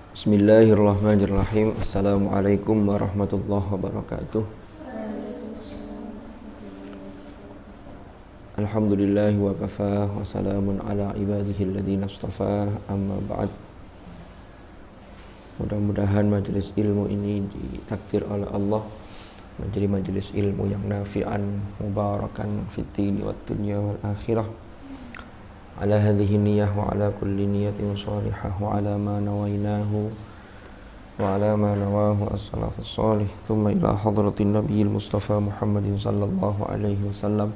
Bismillahirrahmanirrahim. Assalamualaikum warahmatullahi wabarakatuh. Alhamdulillah wa kafah wa salamun ala ibadihi alladhina istafa, amma ba'd. Mudah-mudahan majelis ilmu ini ditakdir oleh Allah menjadi majelis ilmu yang nafi'an, mubarakan fid dini wad dunya wal akhirah. Ala hadhihi niyyah wa ala kulli niyatin salihah wa ala ma nawainahu wa ala ma nawahu as-salafus salih thumma ila hadratin nabiyil mustafa Muhammadin sallallahu alaihi wasallam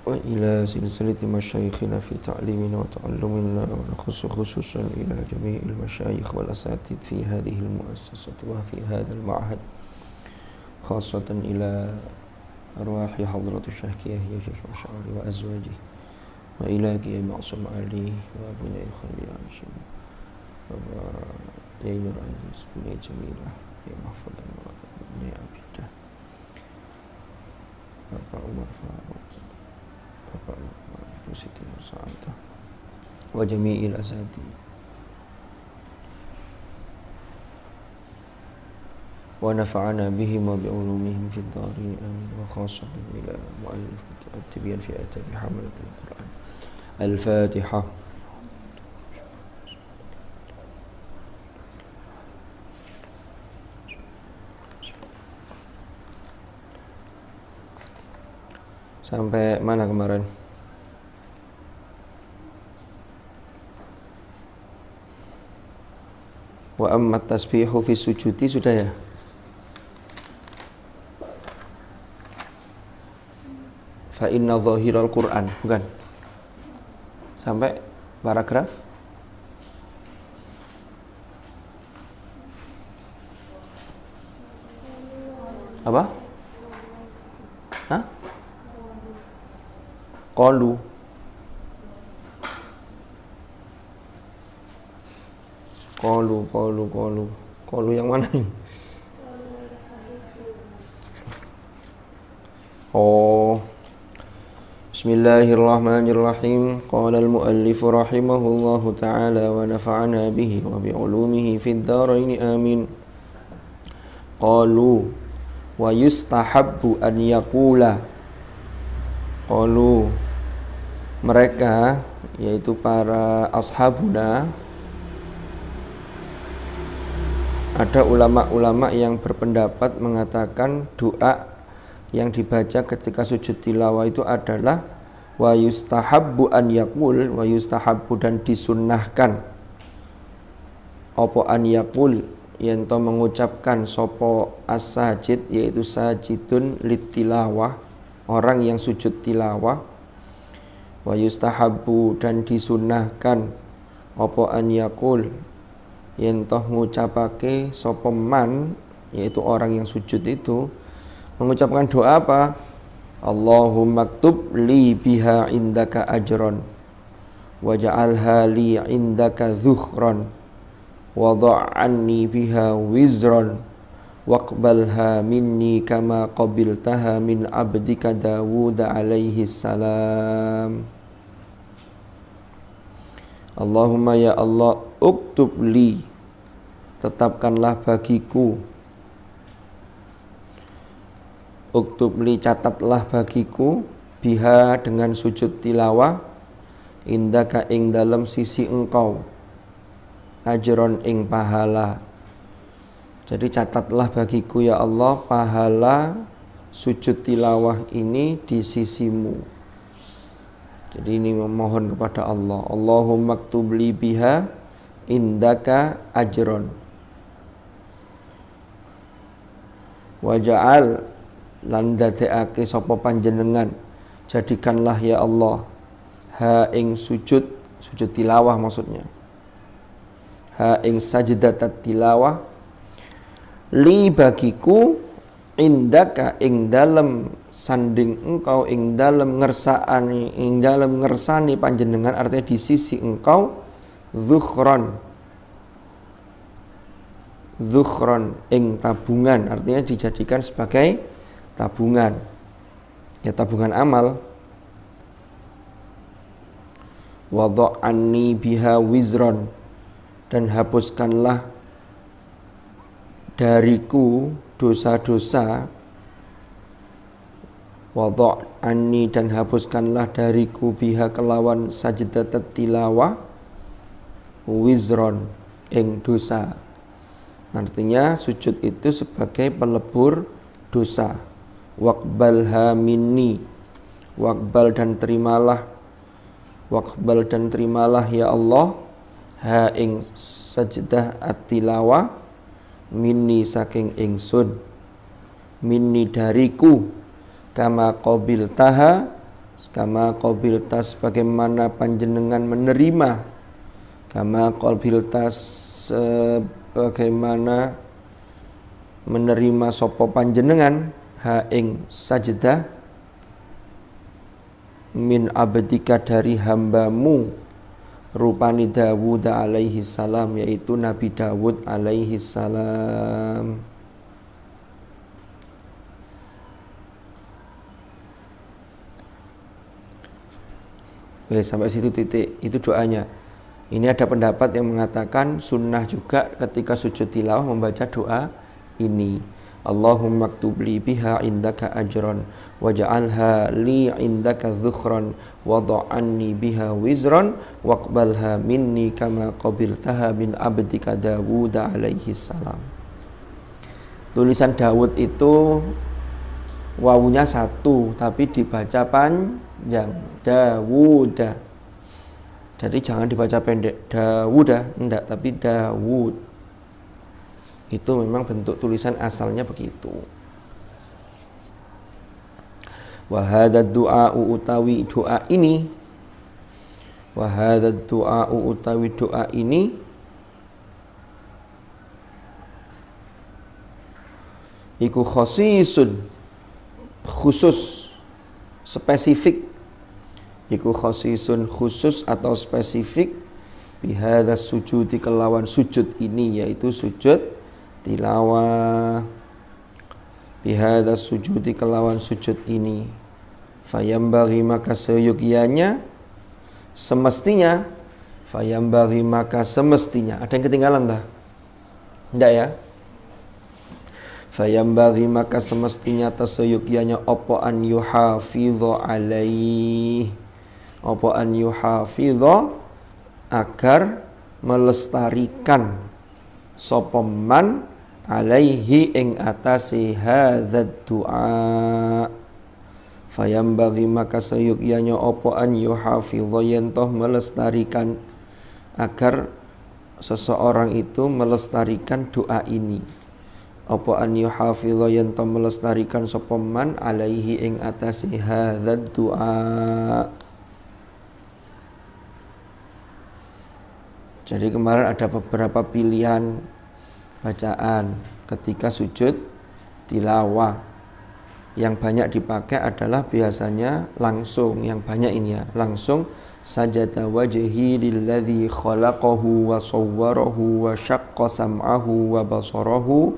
wa ila silsilati masyayikhina fi ta'limina wa ta'allumina wa khususan ila jami'il masyayikh wal asatid fi hadhihi al-muassasati wa fi hadha al-ma'had khasatan ila arwahi hadratus syahkiyah Yusuf Asy'ari wa azwajihi wa ila Kiai Ma'sum Ali wa Bunyai Khalil Hashim wa Kiai Nur Aziz Bunyai Jamilah Kiai Mahfud dan Bunyai Abidah Bapak Umar Faruk Bapak Ibu Siti Nursaantah wa jami'il asadi wa nafa'ana bihim wa bi'ulumihim fid dharin amin wa khasatan ila mu'allif at-tibyan fi adabi hamalatil Qur'an. Al-Fatihah. Sampai mana kemarin? Wa amma tasbihu fi sujudi sudah ya? Fa inna zahiral Qur'an, bukan? Sampai paragraf apa? Hah? Qalu. Qalu yang mana ini? Oh. Bismillahirrahmanirrahim. Qala al-muallif rahimahullahu ta'ala wa nafa'ana bihi wa bi'ulumihi fid dharain amin. Qalu wa yustahabbu an yaqula. Qalu, mereka yaitu para ashabuna, ada ulama-ulama yang berpendapat mengatakan doa yang dibaca ketika sujud tilawah itu adalah wa yustahabbu an yaqul, wa yustahabbu dan disunnahkan apa an yaqul yen to mengucapkan sapa as-sajid yaitu sajidun litilawah, orang yang sujud tilawah, wa yustahabbu dan disunnahkan apa an yaqul yen to ngucapake sapa man yaitu orang yang sujud itu mengucapkan doa apa? Allahumma ktub li biha indaka ajron waj'alha li indaka dhukhran wada'anni biha wizron waqbalha minni kama qabiltaha min abdika Dawud alaihi salam. Allahumma ya Allah, uktub li, tetapkanlah bagiku, uktub li, catatlah bagiku, biha dengan sujud tilawah, indaka ing dalam sisi engkau, ajron ing pahala. Jadi catatlah bagiku ya Allah pahala sujud tilawah ini di sisimu. Jadi ini memohon kepada Allah. Allahumma ktub li biha indaka ajron waja'al lan dadekake sapa panjenengan, jadikanlah ya Allah ha ing sujud tilawah maksudnya, ha ing sajdatat tilawah li bagiku indaka ing dalem sanding engkau, ing dalem ngersani panjenengan, artinya di sisi engkau, dhukhron ing tabungan, artinya dijadikan sebagai tabungan, ya tabungan amal. Wada'anni biha wizron, dan hapuskanlah dariku dosa-dosa, wadha' anni dan hapuskanlah dariku biha kelawan sajdat tilawah wizron ing dosa. Artinya sujud itu sebagai pelebur dosa. Waqbalha minni, waqbal dan terimalah, waqbal dan terimalah ya Allah ha ing sajdah at-tilawah minni saking ingsun, minni dariku, kama qabiltaha kama qabilta sebagaimana panjenengan menerima, kama qabilta sebagaimana menerima sapa panjenengan ha ing sajdah min abdika dari hambamu rupani Dawud alaihi salam, yaitu Nabi Dawud alaihi salam. Sampai situ titik, itu doanya. Ini ada pendapat yang mengatakan sunnah juga ketika sujud tilawah membaca doa ini. Allahumma aktub li biha indaka ajran waj'alha li indaka dhukhran wadha'anni biha wizran waqbalha minni kama qabiltaha min abdika Dawud alaihi salam. Tulisan Dawud itu wawunya satu tapi dibaca panjang, Dawuda. Jadi jangan dibaca pendek Dawuda, enggak, tapi Dawud. Itu memang bentuk tulisan asalnya begitu. Wa hadzal du'a utawi doa ini, wa hadzal du'a utawi doa ini iku khasisun, khusus, spesifik, iku khasisun khusus atau spesifik bihadza sujudi kelawan sujud ini, yaitu sujud tilawah, bihadza sujudi kelawan sujud ini. Fayambaghi maka seyogianya, semestinya, fayambaghi maka semestinya. Ada yang ketinggalan dah? Enggak ya? Fayambaghi maka semestinya atau seyogianya opo an yuhafidho alaih, opo an yuhafidho agar melestarikan sopoman alaihi ing atasi hadzal du'a. Fayambaghi maka sayukyanya opo an yuhafidho yentoh melestarikan, agar seseorang itu melestarikan doa ini. Opo an yuhafidho yentoh melestarikan sopoman alaihi ing atasi hadzal du'a. Jadi kemarin ada beberapa pilihan bacaan ketika sujud tilawah. Yang banyak dipakai adalah biasanya langsung, yang banyak ini ya, langsung sajada wajhi lilladzi khalaqahu wa sawwarahu wa syaqqa sam'ahu wa basarahu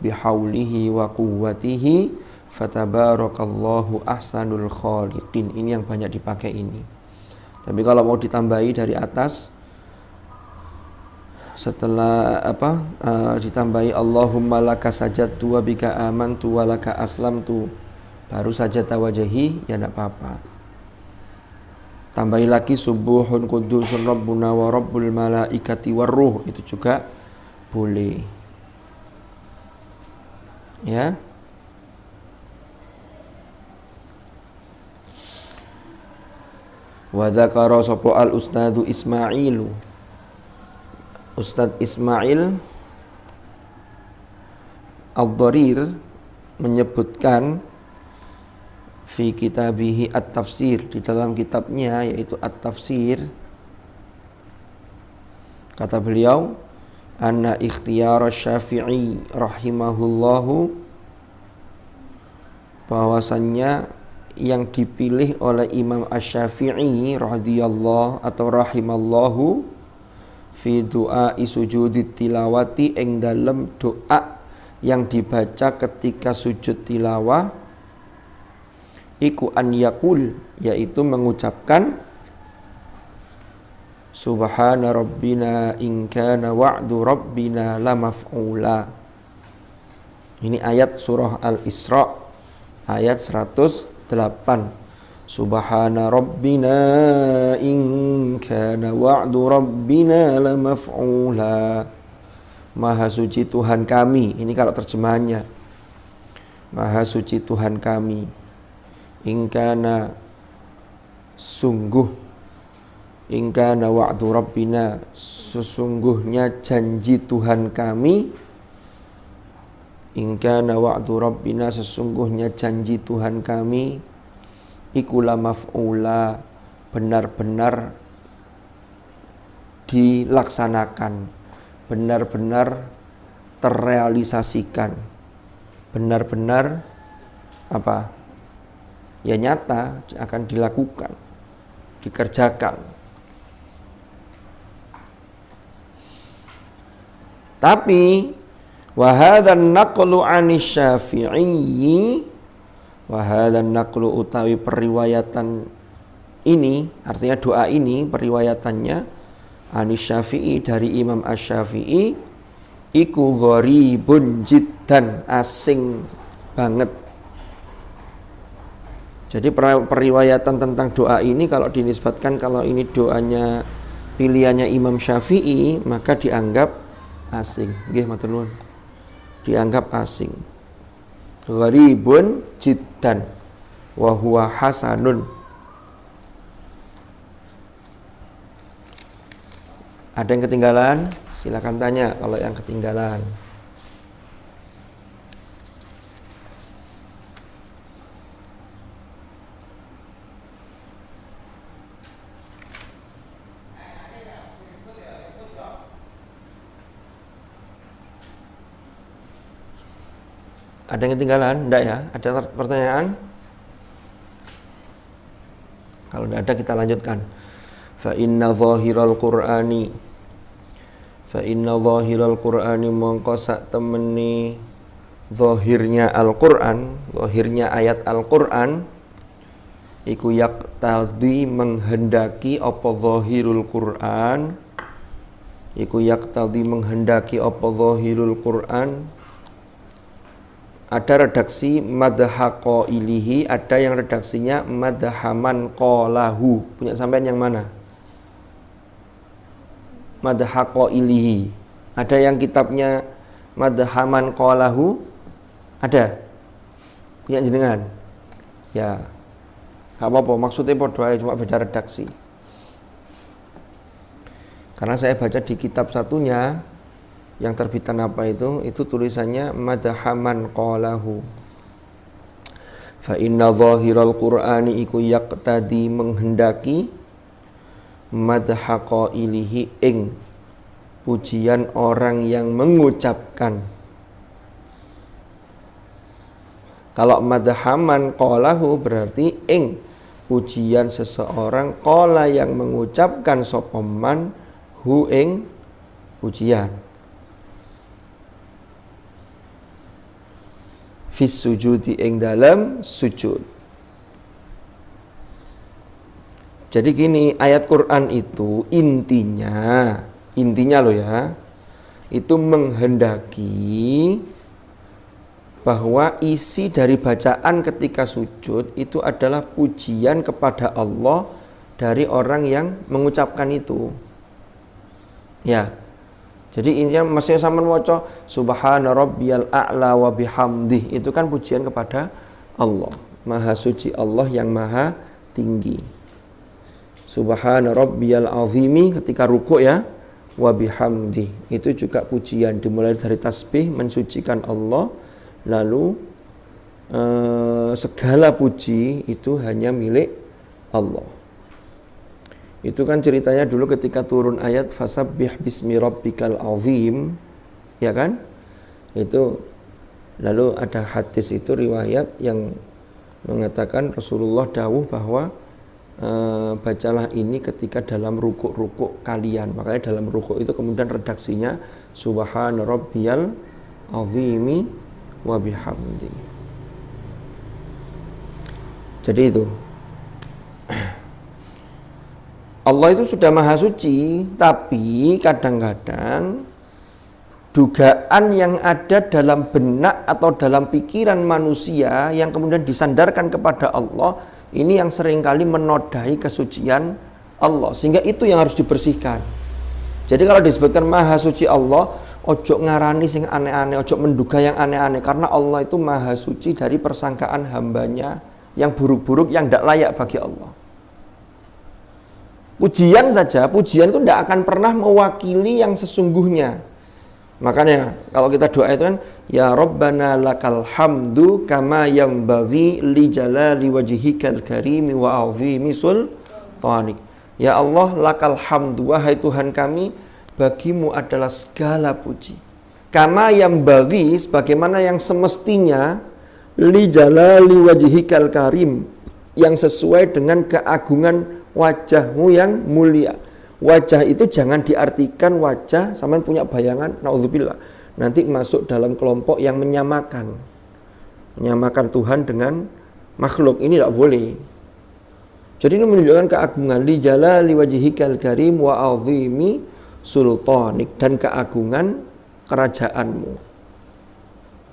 bihaulihi wa quwwatihi fatabarakallahu ahsanul khaliqin. Ini yang banyak dipakai ini. Tapi kalau mau ditambahi dari atas, setelah ditambahi Allahumma laka sajadtu wa bika amantu wa laka aslamtu, baru sajada wajhi, ya enggak apa-apa. Tambahi lagi subuhun qudusun rabbuna wa rabbul malaikati warruh, itu juga boleh. Ya. Wa dzakara sapa al ustadzu Ismailu, Ustadz Ismail Ad-Dharir menyebutkan fi kitabihi at-tafsir, di dalam kitabnya yaitu at-tafsir, kata beliau anna ikhtiyar Syafi'i rahimahullahu, bahwasannya yang dipilih oleh Imam Asy-Syafi'i radhiyallahu atau rahimallahu fi du'a sujudi tilawati, ing dalam doa yang dibaca ketika sujud tilawah, iku an yakul, yaitu mengucapkan Subhana rabbina in kana wa'du rabbina lamaf'ula. Ini ayat surah Al-Isra ayat 108. Subhana rabbina in kana wa'du rabbina lamaf'ula. Maha suci Tuhan kami. Ini kalau terjemahannya. Maha suci Tuhan kami. In kana sungguh. In kana wa'du rabbina, sesungguhnya janji Tuhan kami. In kana wa'du rabbina, sesungguhnya janji Tuhan kami. Iku la maf'ula, benar-benar dilaksanakan, benar-benar terrealisasikan, benar-benar apa? Ya nyata akan dilakukan, dikerjakan. Tapi wa hadzan naqlu 'anis Syafi'i, wa hadzan naqlu utawi periwayatan ini, artinya doa ini periwayatannya Anis Syafi'i dari Imam Asy-Syafi'i iku gharibun jiddan, asing banget. Jadi periwayatan tentang doa ini kalau dinisbatkan kalau ini doanya pilihannya Imam Syafi'i maka dianggap asing. Nggih matur nuwun. Dianggap asing. Gharibun jiddan wa huwa hasanun. Ada yang ketinggalan? Silakan tanya kalau yang ketinggalan. Ada yang ketinggalan? Enggak ya? Ada pertanyaan? Kalau tidak ada kita lanjutkan. Fa inna zahiral Qur'ani mongko sak temeni zahirnya Al-Qur'an, zahirnya ayat Al-Qur'an iku yaqtadi menghendaki apa zahirul Qur'an, iku yaqtadi menghendaki apa zahirul Qur'an. Ada redaksi madhaqa ilihi, ada yang redaksinya madhaman qalahu. Punya sampean yang mana? Madhaqa ilihi. Ada yang kitabnya madhaman qalahu? Ada? Punya jenengan? Ya. Enggak apa-apa, maksudnya padha ae, cuma beda redaksi. Karena saya baca di kitab satunya yang terbitan apa itu tulisannya madhaman qalahu. Fa inna zahiral Qur'ani iku yaqtadi menghendaki madhaqa ilihi ing pujian orang yang mengucapkan. Kalau madhaman qalahu berarti ing pujian seseorang qala yang mengucapkan sapa man hu ing pujian. Fis sujudi ing dalam sujud. Jadi gini, ayat Quran itu intinya loh ya, itu menghendaki bahwa isi dari bacaan ketika sujud itu adalah pujian kepada Allah dari orang yang mengucapkan itu. Ya. Jadi intinya maksudnya sampean waca subhana rabbiyal a'la wa bihamdih, itu kan pujian kepada Allah. Maha suci Allah yang maha tinggi. Subhana rabbiyal azimi ketika rukuk ya, wa bihamdih. Itu juga pujian dimulai dari tasbih mensucikan Allah, lalu segala puji itu hanya milik Allah. Itu kan ceritanya dulu ketika turun ayat fasabbih bismi rabbikal azim, ya kan? Itu lalu ada hadis itu riwayat yang mengatakan Rasulullah dawuh bahwa bacalah ini ketika dalam rukuk-rukuk kalian. Makanya dalam rukuk itu kemudian redaksinya subhana rabbiyal azimi wa bihamdi. Jadi itu. Allah itu sudah maha suci, tapi kadang-kadang dugaan yang ada dalam benak atau dalam pikiran manusia yang kemudian disandarkan kepada Allah, ini yang seringkali menodai kesucian Allah, sehingga itu yang harus dibersihkan. Jadi kalau disebutkan maha suci Allah, ojo ngarani sing aneh-aneh, ojo menduga yang aneh-aneh, karena Allah itu maha suci dari persangkaan hambanya yang buruk-buruk, yang tidak layak bagi Allah. Pujian saja, pujian itu tidak akan pernah mewakili yang sesungguhnya. Makanya kalau kita doa itu kan, ya Rabbana lakal hamdu kama yang bagi li jalali wajhikal karimi wa azimi sultanik. Ya Allah, lakal hamdu, wahai Tuhan kami, bagimu adalah segala puji. Kama yang bagi, sebagaimana yang semestinya, li jalali wajhikal karim, yang sesuai dengan keagungan wajahmu yang mulia. Wajah itu jangan diartikan wajah sampean punya bayangan naudzubillah nanti masuk dalam kelompok yang menyamakan Tuhan dengan makhluk. Ini tidak boleh. Jadi ini menunjukkan keagungan li jalali wajhikal karim wa azimi sultanik, dan keagungan kerajaanmu.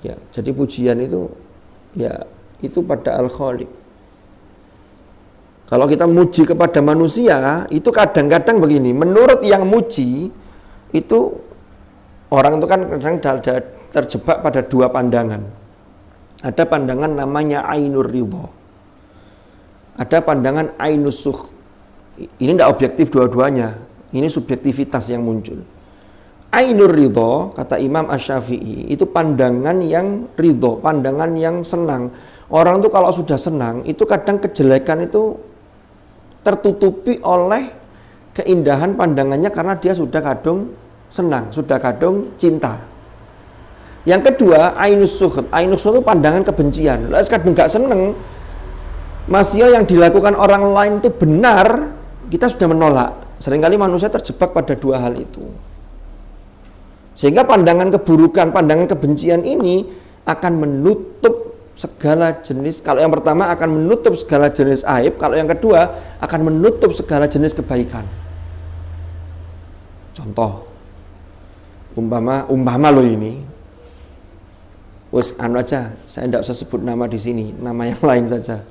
Ya, jadi pujian itu ya itu pada al-khaliq. Kalau kita muji kepada manusia, itu kadang-kadang begini, menurut yang muji, itu orang itu kan kadang terjebak pada dua pandangan. Ada pandangan namanya ainur ridho. Ada pandangan ainus sukh. Ini tidak objektif dua-duanya, ini subjektivitas yang muncul. Ainur ridho, kata Imam Asy-Syafi'i, itu pandangan yang ridho, pandangan yang senang. Orang itu kalau sudah senang, itu kadang kejelekan itu tertutupi oleh keindahan pandangannya karena dia sudah kadung senang, sudah kadung cinta. Yang kedua, ainus sukh. Ainus sukh itu pandangan kebencian. Lalu kadung gak seneng, masih yang dilakukan orang lain itu benar, kita sudah menolak. Seringkali manusia terjebak pada dua hal itu. Sehingga pandangan keburukan, pandangan kebencian ini akan menutup segala jenis. Kalau yang pertama akan menutup segala jenis aib, kalau yang kedua akan menutup segala jenis kebaikan. Contoh, umpama lo ini, wes anu aja, saya tidak usah sebut nama di sini, nama yang lain saja.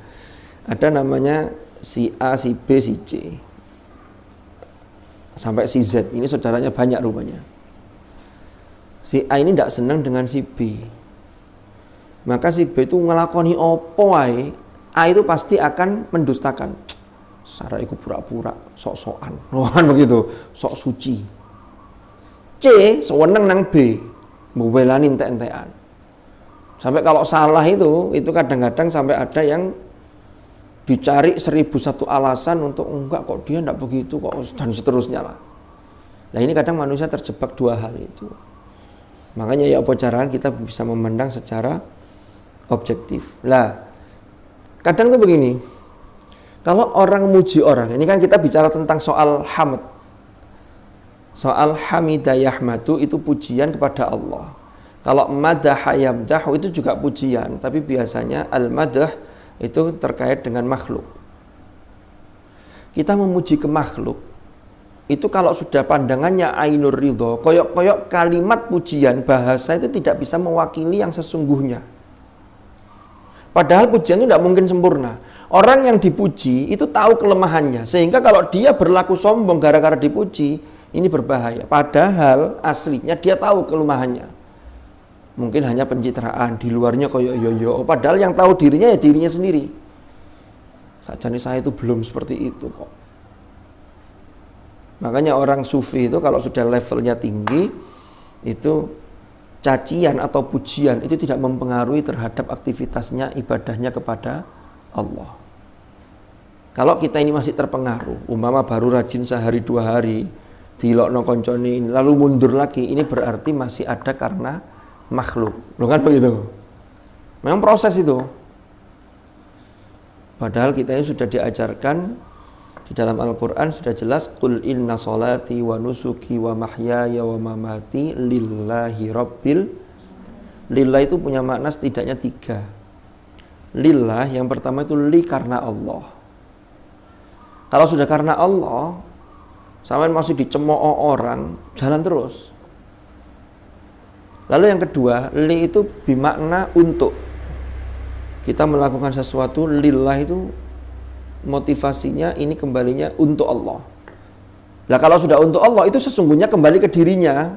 Ada namanya si A, si B, si C, sampai si Z. Ini saudaranya banyak rupanya. Si A ini tidak senang dengan si B. Maka si B itu ngelakoni opo wae, A itu pasti akan mendustakan. Sarah iku pura-pura, sok-sokan, kan begitu, sok suci. C sewenang nang B, mbelani entek-entekan. Sampai kalau salah itu kadang-kadang sampai ada yang dicari 1001 alasan untuk enggak kok dia enggak begitu kok, dan seterusnya lah. Nah ini kadang manusia terjebak dua hal itu. Makanya ya apa caranya kita bisa memandang secara objektif. Lah, kadang tuh begini. Kalau orang muji orang, ini kan kita bicara tentang soal hamd. Soal hamidah yahmadu itu pujian kepada Allah. Kalau madaha yamdahu itu juga pujian, tapi biasanya al-madah itu terkait dengan makhluk. Kita memuji ke makhluk, itu kalau sudah pandangannya ainur ridho, koyok-koyok kalimat pujian, bahasa itu tidak bisa mewakili yang sesungguhnya. Padahal pujian itu tidak mungkin sempurna. Orang yang dipuji itu tahu kelemahannya, sehingga kalau dia berlaku sombong gara-gara dipuji, ini berbahaya. Padahal aslinya dia tahu kelemahannya. Mungkin hanya pencitraan, di luarnya koyok yo-yo. Padahal yang tahu dirinya ya dirinya sendiri. Sajane saya itu belum seperti itu kok. Makanya orang sufi itu kalau sudah levelnya tinggi, itu cacian atau pujian itu tidak mempengaruhi terhadap aktivitasnya, ibadahnya kepada Allah. Kalau kita ini masih terpengaruh, umpama baru rajin sehari dua hari, dilokno koncone lalu mundur lagi, ini berarti masih ada karena makhluk. Loh kan begitu? Memang proses itu. Padahal kita ini sudah diajarkan di dalam Al-Quran sudah jelas, qul inna salati wa nusuki wa mahyaya wa mamati lillahi rabbil. Lillah itu punya makna setidaknya 3. Lillah yang pertama itu li karena Allah. Kalau sudah karena Allah, sampean masih dicemooh orang, jalan terus. Lalu yang kedua, li itu bermakna untuk. Kita melakukan sesuatu lillah itu motivasinya ini kembalinya untuk Allah. Lah kalau sudah untuk Allah itu sesungguhnya kembali ke dirinya.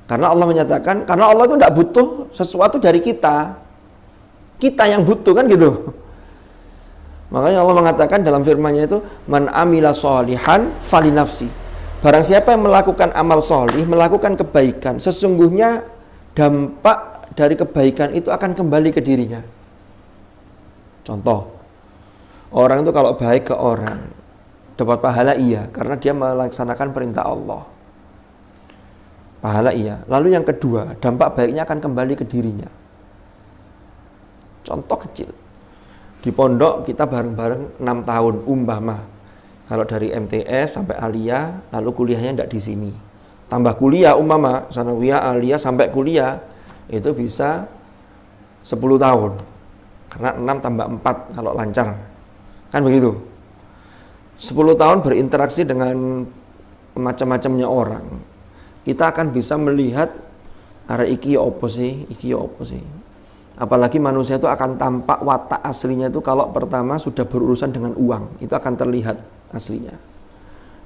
Karena Allah menyatakan, karena Allah itu tidak butuh sesuatu dari kita. Kita yang butuh kan gitu. Makanya Allah mengatakan dalam firman-Nya itu, man amila sholihan falinafsi. Barang siapa yang melakukan amal sholih, melakukan kebaikan, sesungguhnya dampak dari kebaikan itu akan kembali ke dirinya. Contoh, orang itu kalau baik ke orang, dapat pahala iya, karena dia melaksanakan perintah Allah. Pahala iya. Lalu yang kedua, dampak baiknya akan kembali ke dirinya. Contoh kecil. Di pondok kita bareng-bareng 6 tahun, umpama. Kalau dari MTS sampai Aliyah, lalu kuliahnya tidak di sini. Tambah kuliah, umpama, sanawiyah, Aliyah, sampai kuliah, itu bisa 10 tahun. Karena 6 tambah 4 kalau lancar. Kan begitu. 10 tahun berinteraksi dengan macam-macamnya orang. Kita akan bisa melihat arek iki opo sih, iki opo sih. Apalagi manusia itu akan tampak watak aslinya itu kalau pertama sudah berurusan dengan uang, itu akan terlihat aslinya.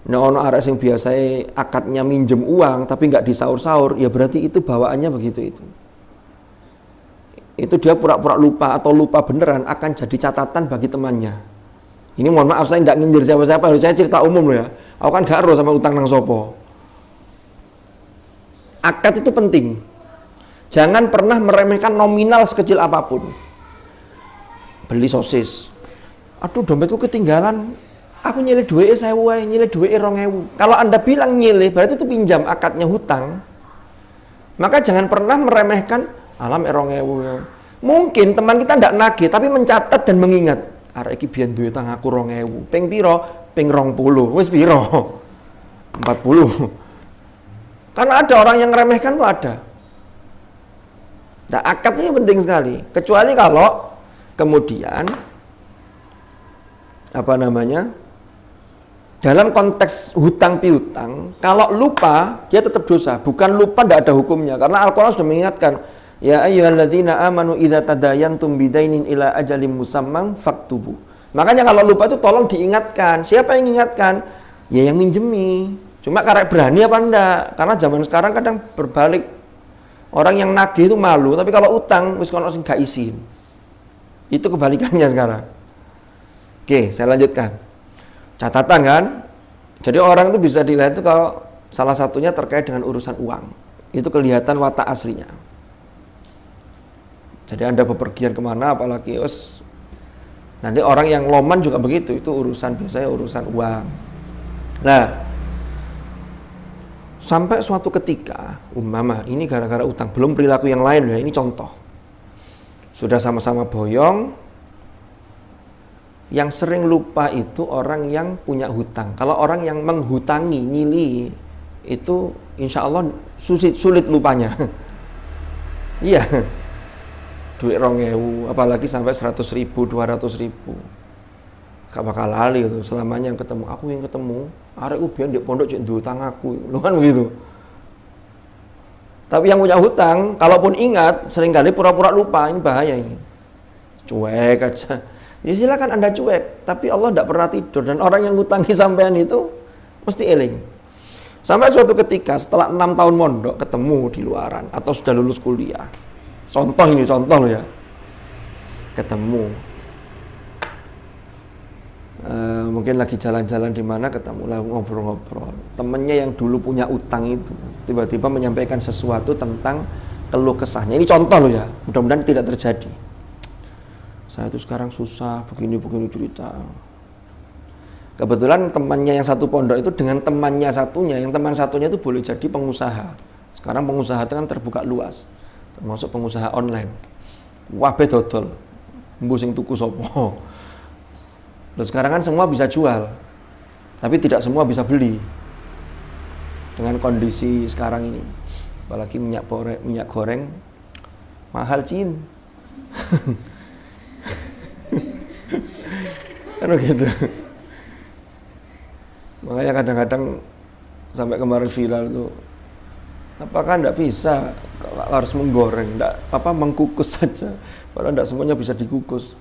Nah, ono arek sing biasa akadnya minjem uang tapi nggak disaur-saur, ya berarti itu bawaannya begitu itu. Itu dia pura-pura lupa atau lupa beneran akan jadi catatan bagi temannya. Ini mohon maaf saya tidak nyindir siapa-siapa, saya cerita umum loh ya. Aku kan gak ero sama utang nang sopo. Akad itu penting. Jangan pernah meremehkan nominal sekecil apapun. Beli sosis. Aduh dompetku ketinggalan. Aku nyilih duitnya 1.000, nyilih duitnya 2.000. Kalau Anda bilang nyilih, berarti itu pinjam, akadnya hutang. Maka jangan pernah meremehkan alam 2.000. Mungkin teman kita tidak nagih, tapi mencatat dan mengingat. Arek iki biyen duwe tang aku 2.000. Ping piro? Ping 20. Wis piro? 40. Karena ada orang yang meremehkan tuh ada. Nah, akad ini penting sekali. Kecuali kalau kemudian dalam konteks hutang piutang, kalau lupa dia tetap dosa. Bukan lupa tidak ada hukumnya. Karena Al-Quran sudah mengingatkan, ya ayyuhalladzina amanu idza tadayantum bidainin ila ajalim musamman faktubu. Makanya kalau lupa itu tolong diingatkan. Siapa yang ingatkan? Ya yang minjemi. Cuma karek berani apa enggak? Karena zaman sekarang kadang berbalik. Orang yang nagih itu malu, tapi kalau utang wis kono sing gak izin. Itu kebalikannya sekarang. Oke, saya lanjutkan. Catatan kan? Jadi orang itu bisa dilihat itu kalau salah satunya terkait dengan urusan uang. Itu kelihatan watak aslinya. Jadi Anda bepergian kemana, apalagi nanti orang yang loman juga begitu. Itu biasanya urusan uang. Nah, sampai suatu ketika, umpama ini gara-gara utang, belum perilaku yang lain ya, ini contoh. Sudah sama-sama boyong, yang sering lupa itu orang yang punya hutang. Kalau orang yang menghutangi, nyili, itu insya Allah sulit lupanya. Iya, duit 2.000, apalagi sampai 100.000, 200.000. Gak bakal lali itu selamanya yang ketemu. Aku yang ketemu, arek ubian di pondok cek utang aku, lu kan begitu. Tapi yang punya hutang, kalaupun ingat, seringkali pura-pura lupa, ini bahaya ini. Cuek aja. Ya silakan Anda cuek, tapi Allah tidak pernah tidur, dan orang yang ngutangi sampean itu mesti eling. Sampai suatu ketika setelah 6 tahun mondok ketemu di luaran atau sudah lulus kuliah. Contoh loh ya. Ketemu. Mungkin lagi jalan-jalan di mana ketemu lah ngobrol-ngobrol. Temennya yang dulu punya utang itu tiba-tiba menyampaikan sesuatu tentang keluh kesahnya. Ini contoh loh ya, mudah-mudahan tidak terjadi. Saya itu sekarang susah, begini cerita. Kebetulan temannya yang satu pondok itu dengan temannya satunya, yang teman satunya itu boleh jadi pengusaha. Sekarang pengusaha itu kan terbuka luas, termasuk pengusaha online. Wabe dodol, mbusing tuku sopo. Dan sekarang kan semua bisa jual, tapi tidak semua bisa beli. Dengan kondisi sekarang ini, apalagi minyak goreng mahal cin. Kan gitu. Makanya kadang-kadang sampai kemarin viral itu, apakah enggak bisa harus menggoreng, enggak apa mengkukus saja. Padahal enggak semuanya bisa dikukus.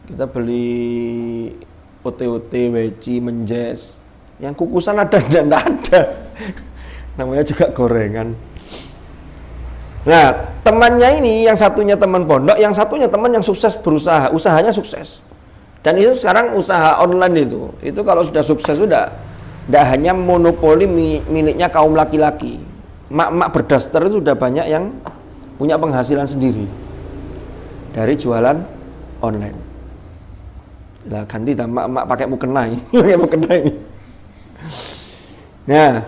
Kita beli OT-OT, weci, menjes, yang kukusan ada dan enggak ada. Namanya juga gorengan. Nah, temannya ini yang satunya teman pondok, yang satunya teman yang sukses berusaha, usahanya sukses. Dan itu sekarang usaha online itu kalau sudah sukses sudah tidak hanya monopoli miliknya kaum laki-laki. Mak-mak berdaster itu sudah banyak yang punya penghasilan sendiri dari jualan online. Lah ganti dah mak-mak pakai mukena ini, pakai mukena ini. Nah,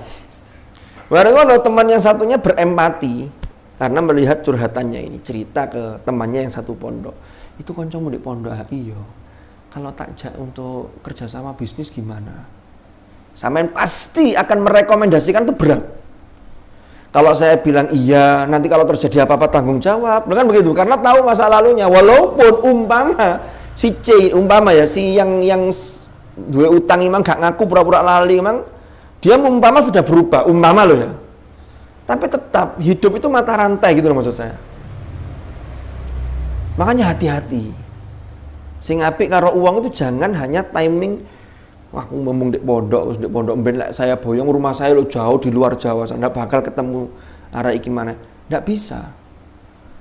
bareng teman yang satunya berempati karena melihat curhatannya ini, cerita ke temannya yang satu pondok. Itu koncomu di pondok, iya. Kalau takjak untuk kerjasama bisnis gimana? Sampean pasti akan merekomendasikan itu berat. Kalau saya bilang iya, nanti kalau terjadi apa-apa tanggung jawab, kan begitu. Karena tahu masa lalunya. Walaupun umpama si C, umpama ya si yang dua utang emang gak ngaku pura-pura lali, emang dia umpama sudah berubah, umpama loh ya. Tapi tetap hidup itu mata rantai gitu loh maksud saya. Makanya hati-hati. Sing apik karo uang itu jangan hanya timing. Wah, aku ngomong di pondok ben saya boyong rumah saya lo jauh di luar Jawa, saya nggak bakal ketemu arah iki mana. Nggak bisa.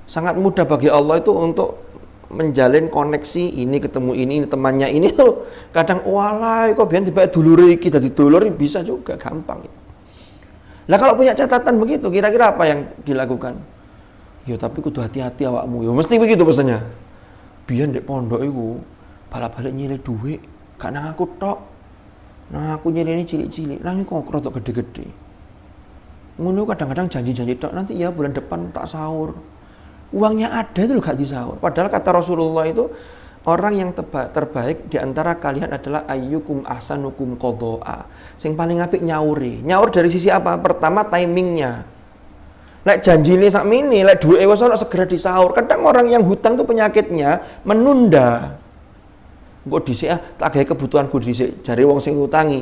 Sangat mudah bagi Allah itu untuk menjalin koneksi ini ketemu ini temannya ini tuh kadang walai kok biar tiba dulur iki dadi dulur bisa juga gampang. Nah kalau punya catatan begitu kira-kira apa yang dilakukan? Ya tapi kudu hati-hati awakmu. Ya mesti begitu pesannya. Biar di pondok itu balik-balik nyilih duit, gak nang aku tok. Nah aku nyilih ini cilik-cilik, nang ini kok rotok gede-gede. Ngono kadang-kadang janji-janji tok, nanti ya bulan depan tak sahur. Uangnya ada itu gak disahur. Padahal kata Rasulullah itu orang yang terbaik di antara kalian adalah ayyukum ahsanukum qadha'a. Sing paling apik nyauri. Nyaur dari sisi apa? Pertama timingnya. Lek janjine sakmene, lek duwe wis ana segera disaur. Kadang orang yang hutang itu penyakitnya menunda. Engko dhisik tak gawe kebutuhanku dhisik, jare wong sing ngutangi.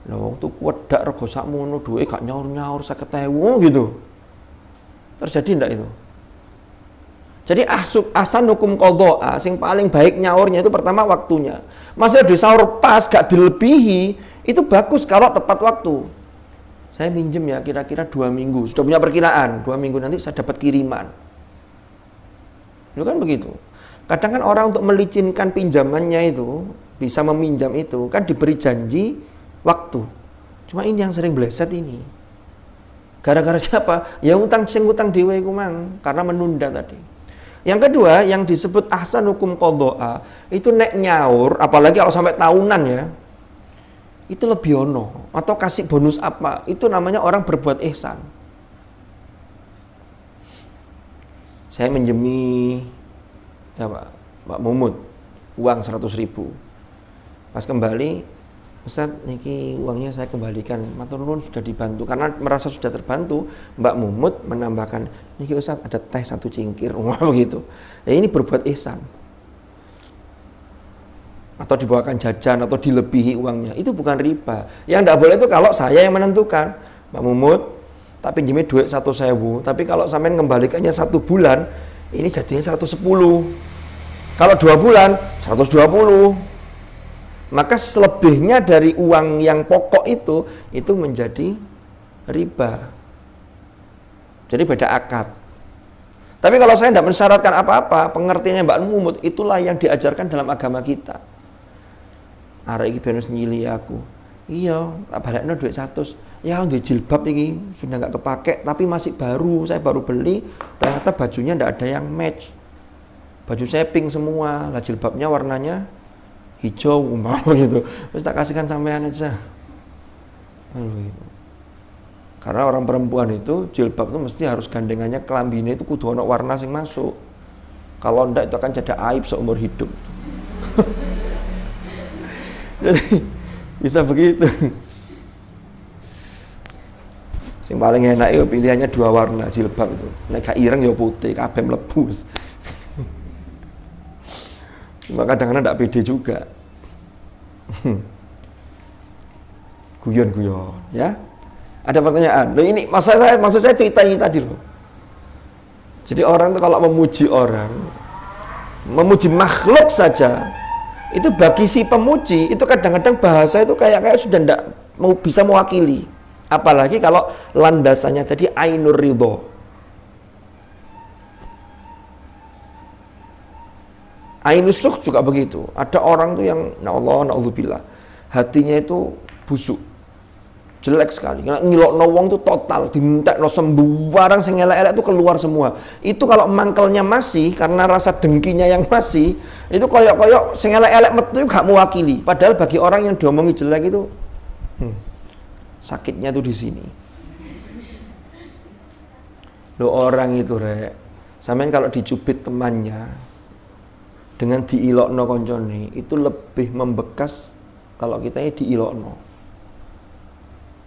Lah wong tuku wedak rego sakmono, duwe gak nyaur-nyaur 50.000 gitu. Terjadi ndak itu? Jadi ahsanukum qadha'a, sing paling baik nyaurnya itu pertama waktunya. Masih disaur pas gak dilebihi, itu bagus kalau tepat waktu. Saya minjem ya kira-kira 2 minggu, sudah punya perkiraan 2 minggu nanti saya dapat kiriman. Itu kan begitu. Kadang kan orang untuk melicinkan pinjamannya itu bisa meminjam itu kan diberi janji waktu. Cuma ini yang sering bleset ini. Gara-gara siapa? Ya utang dhewe iku mang karena menunda tadi. Yang kedua yang disebut ahsanukum qadha'a itu nek nyaur apalagi kalau sampai tahunan ya. Itu lebih ono atau kasih bonus apa itu namanya orang berbuat ihsan. Saya minjemi ya Pak Mumut uang 100.000 pas kembali Ustaz niki uangnya saya kembalikan matur nuwun sudah dibantu karena merasa sudah terbantu Mbak Mumut menambahkan niki Ustaz ada teh 1 cingkir begitu ya ini berbuat ihsan atau dibawakan jajan atau dilebihi uangnya itu bukan riba. Yang tidak boleh itu kalau saya yang menentukan Mbak Mumut tak pinjami duit 100.000 tapi kalau sampai mengembalikannya 1 bulan ini jadinya 110 kalau 2 bulan 120 maka selebihnya dari uang yang pokok itu menjadi riba jadi beda akad. Tapi kalau saya tidak mensyaratkan apa-apa pengertiannya Mbak Mumut itulah yang diajarkan dalam agama kita. Arek iki benus nyili aku. Iya, tak balekno duit 100. Ya duit jilbab iki sudah enggak kepake tapi masih baru, saya baru beli, ternyata bajunya enggak ada yang match. Baju saya pink semua, lah jilbabnya warnanya hijau umpama gitu. Terus tak kasihkan sampean aja. Gitu. Karena orang perempuan itu jilbab itu mesti harus gandengannya kelambine itu kudu ono warna sing masuk. Kalau enggak itu akan jadi aib seumur hidup. Jadi bisa begitu. Sing paling enak itu pilihannya 2 warna jilbab itu. Nek gak ireng ya putih, kabeh mlebu. Cuma kadang-kadang enggak pede juga. guyon-guyon, ya. Ada pertanyaan. Loh ini maksud saya cerita ini tadi loh. Jadi orang tuh kalau memuji orang, memuji makhluk saja, itu bagi si pemuji itu kadang-kadang bahasa itu kayak sudah tidak mau bisa mewakili. Apalagi kalau landasannya tadi ainur ridho. Ainusuh juga begitu. Ada orang tuh yang na'udzubillah, hatinya itu busuk, jelek sekali. Karena ngilokno wong tuh total, dintekno sembarang sing elek-elek itu keluar semua. Itu kalau mangkelnya masih karena rasa dengkinya yang masih, itu koyok-koyok sing elek-elek metu gak mewakili. Padahal bagi orang yang diomongi jelek itu sakitnya tuh di sini. Loh orang itu rek, sampean kalau dicubit temannya dengan diilokno koncone itu lebih membekas kalau kita ini diilokno.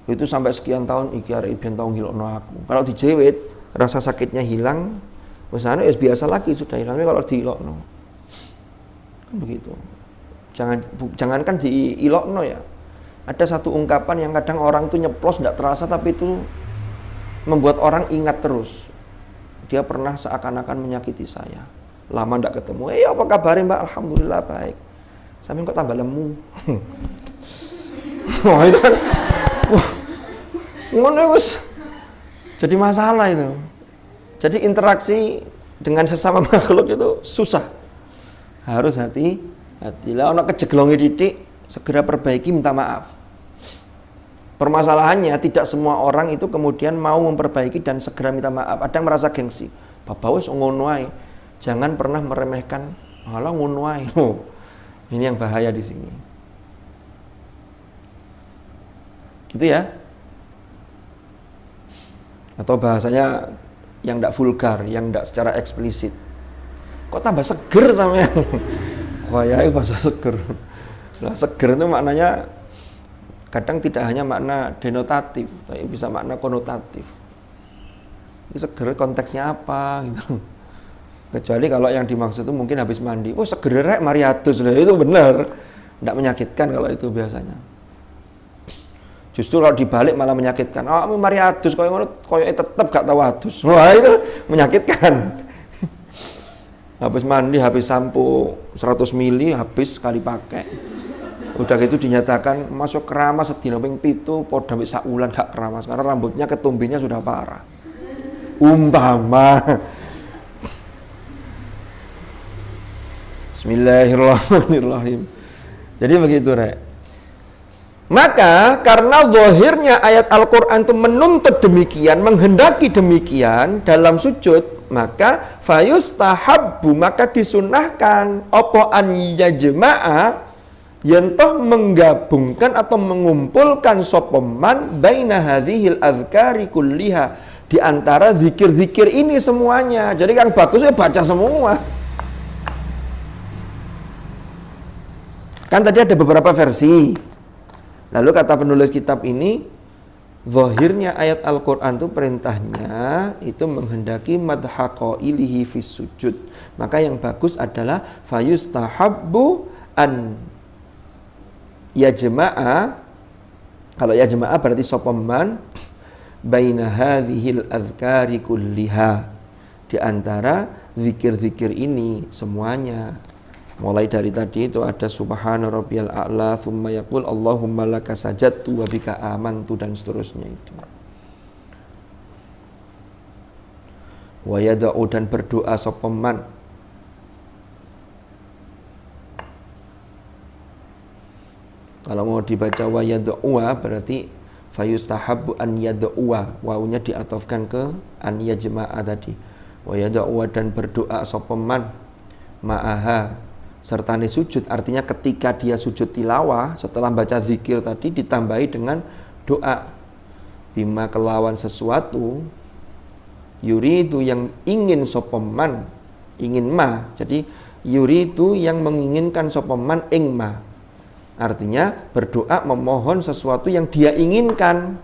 Itu sampai sekian tahun iki arek ben tau ngilokno aku. Kalau dijewit rasa sakitnya hilang, wis anu ya biasa lagi sudah hilang. Tapi kalau diilokno kan begitu. Jangankan diilokno ya. Ada satu ungkapan yang kadang orang tuh nyeplos enggak terasa tapi itu membuat orang ingat terus. Dia pernah seakan-akan menyakiti saya. Lama ndak ketemu. Apa kabarnya Mbak? Alhamdulillah baik. Sampai kok tambah lemu. Wah itu kan. Ngono wis. Jadi masalah itu. Jadi interaksi dengan sesama makhluk itu susah. Harus hati-hati. Lah ono kejeglonge titik, segera perbaiki, minta maaf. Permasalahannya tidak semua orang itu kemudian mau memperbaiki dan segera minta maaf. Ada yang merasa gengsi. Bapak wis ngono ae. Jangan pernah meremehkan, malah ngono ae. Ini yang bahaya di sini. Gitu ya. Atau bahasanya yang tidak vulgar, yang tidak secara eksplisit. Kok tambah seger sampean? Kayak bahasa seger. Nah, seger itu maknanya kadang tidak hanya makna denotatif, tapi bisa makna konotatif. Ini seger konteksnya apa gitu. Kecuali kalau yang dimaksud itu mungkin habis mandi. Oh seger rek mariatus loh, itu benar. Tidak menyakitkan kalau itu biasanya. Justru kalau dibalik malah menyakitkan. Oh mariatus koyo tetep gak tahu adus. Wah itu menyakitkan. Habis mandi, habis sampo 100 mili habis sekali pakai. Udah gitu dinyatakan masuk keramas sedina ping 7 padha wis sak wulan gak keramas karena rambutnya ketumbinya sudah parah. Umpama. Bismillahirrahmanirrahim. Jadi begitu rek. Maka karena zahirnya ayat Al-Quran itu menuntut demikian, menghendaki demikian dalam sujud, maka fayustahabbu, maka disunahkan opo an yajma'a, yentoh menggabungkan atau mengumpulkan sopeman baina hadhil azkari kulliha, di antara zikir-zikir ini semuanya. Jadi yang bagusnya baca semua. Kan tadi ada beberapa versi. Lalu kata penulis kitab ini, zahirnya ayat Al-Quran itu perintahnya itu menghendaki madhaqailihi fis sujud. Maka yang bagus adalah fayustahabbu an yajma'a. Kalau yajma'a berarti sopaman baina hadhil azkari kulliha, di antara zikir-zikir ini semuanya. Mulai dari tadi itu ada subhana rabbiyal a'la, thumma yaqul Allahumma laka sajadtu wa bika amantu, dan seterusnya itu. Wa yada'u, dan berdoa sopeman. Kalau mau dibaca wa yada'uwa berarti fayustahabbu an yada'uwa, wawunya diatofkan ke an yajma'a tadi. Wa yada'uwa, dan berdoa sopeman ma'aha serta sujud, artinya ketika dia sujud tilawah setelah baca zikir tadi ditambahi dengan doa bima, kelawan sesuatu yuridu, yang ingin sopeman, ingin ma. Jadi yuridu, yang menginginkan sopeman ing ma, artinya berdoa memohon sesuatu yang dia inginkan.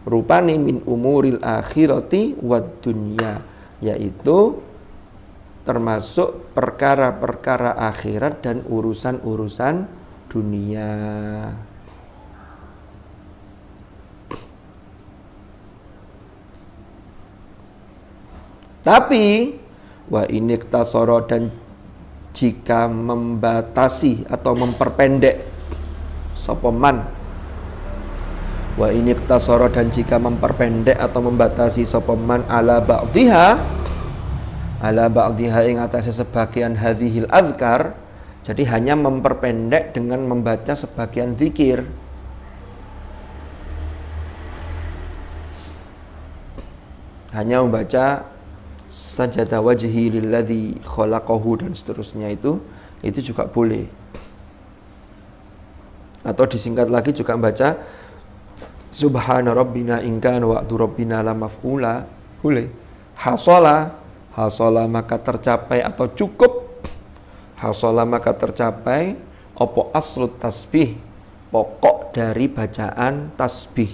Rupani min umuril akhirati wad dunya, yaitu termasuk perkara-perkara akhirat dan urusan-urusan dunia. Tapi wa iniktasara, dan jika membatasi atau memperpendek sapa man, wa iniktasara, dan jika memperpendek atau membatasi sapa man ala ba'dhiha ing atase sebagian hadhil azkar, jadi hanya memperpendek dengan membaca sebagian zikir. Hanya membaca sajada wajhi lilladzi khalaqahu dan seterusnya, itu juga boleh. Atau disingkat lagi juga membaca subhana rabbina in kana wa'du rabbina la maf'ula, boleh. Hasala maka tercapai atau cukup, hasala maka tercapai opo aslut tasbih, pokok dari bacaan tasbih.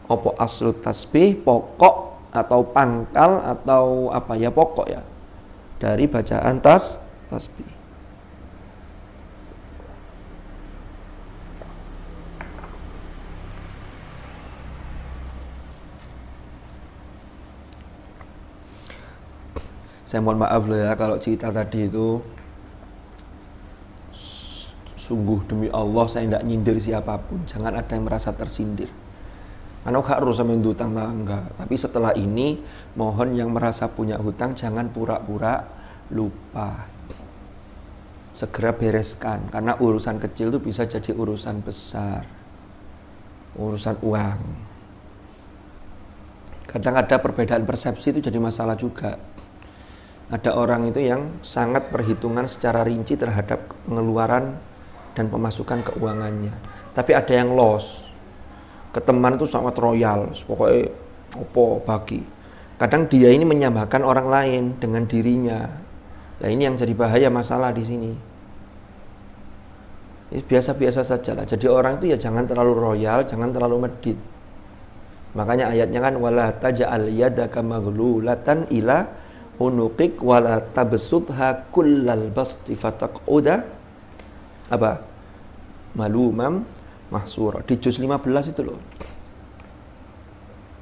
Opo aslut tasbih, pokok atau pangkal atau apa ya, pokok ya dari bacaan tasbih. Saya mohon maaf loh ya kalau cerita tadi itu sungguh demi Allah saya tidak nyindir siapapun, jangan ada yang merasa tersindir. Karena gak harus sama hutang tangga. Tapi setelah ini mohon yang merasa punya hutang jangan pura-pura lupa. Segera bereskan, karena urusan kecil itu bisa jadi urusan besar. Urusan uang. Kadang ada perbedaan persepsi itu jadi masalah juga. Ada orang itu yang sangat perhitungan secara rinci terhadap pengeluaran dan pemasukan keuangannya. Tapi ada yang loss. Ke teman itu sangat royal, pokoknya opo bagi. Kadang dia ini menyamakan orang lain dengan dirinya. Nah ini yang jadi bahaya masalah di sini. Biasa-biasa saja lah. Jadi orang itu ya jangan terlalu royal, jangan terlalu medit. Makanya ayatnya kan wala taj'al yadaka maghlulatan ila unuqik wala tabsutha kullal basti fataq'uda apa? Malumam mahsura. Di juz 15 itu loh.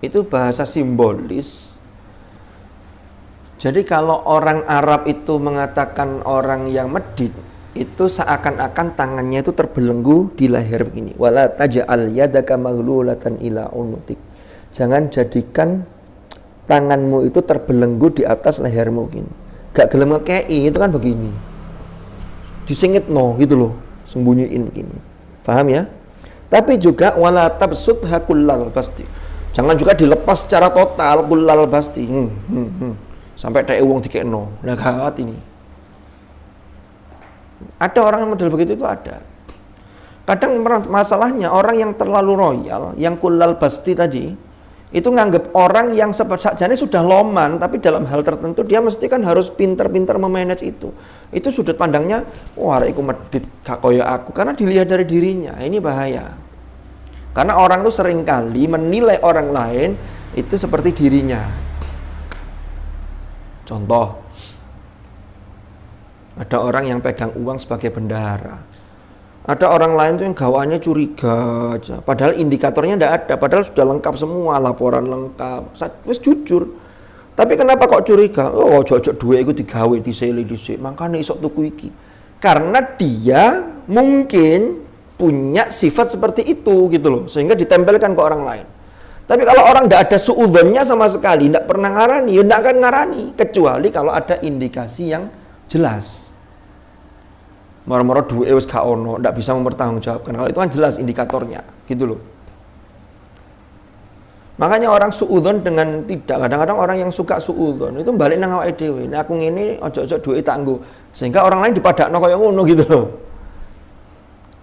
Itu bahasa simbolis. Jadi kalau orang Arab itu mengatakan orang yang medit, itu seakan-akan tangannya itu terbelenggu di leher begini. Wala taj'al yadaka maghlulatan ila unuqik. Jangan jadikan tanganmu itu terbelenggu di atas lehermu gini. Gak gelem ngekei, itu kan begini. Disingitno gitu loh, sembunyiin begini. Paham ya? Tapi juga wala tabsutha kullal basti. Jangan juga dilepas secara total kullal basti. Sampai teke wong dikekno. Lah gawat ini. Ada orang yang model begitu itu ada. Kadang masalahnya orang yang terlalu royal, yang kullal basti tadi, itu nganggap orang yang sajane sudah loman, tapi dalam hal tertentu dia mesti kan harus pintar-pintar memanage itu. Itu sudut pandangnya, wah iku medit gak koyo aku, karena dilihat dari dirinya. Ini bahaya. Karena orang itu seringkali menilai orang lain itu seperti dirinya. Contoh, ada orang yang pegang uang sebagai bendahara. Ada orang lain tuh yang gawaannya curiga aja. Padahal indikatornya tidak ada. Padahal sudah lengkap semua, laporan lengkap. Wes jujur. Tapi kenapa kok curiga? Oh, ojo-ojo duit itu digawe, diseli. Makanya isok tuku iki. Karena dia mungkin punya sifat seperti itu gitu loh. Sehingga ditempelkan ke orang lain. Tapi kalau orang tidak ada suudzonnya sama sekali, tidak pernah ngarani, ya tidak akan ngarani. Kecuali kalau ada indikasi yang jelas. Moro-moro duwe wis gak ono, ndak bisa mempertanggungjawabkan. Kalau itu kan jelas indikatornya, gitu loh. Makanya orang suudzon dengan tidak, kadang-kadang orang yang suka suudzon itu balik nang awake dhewe. Nek aku ngene ojo-ojo duwe tak nggo. Sehingga orang lain dipadakno kaya ngono gitu loh.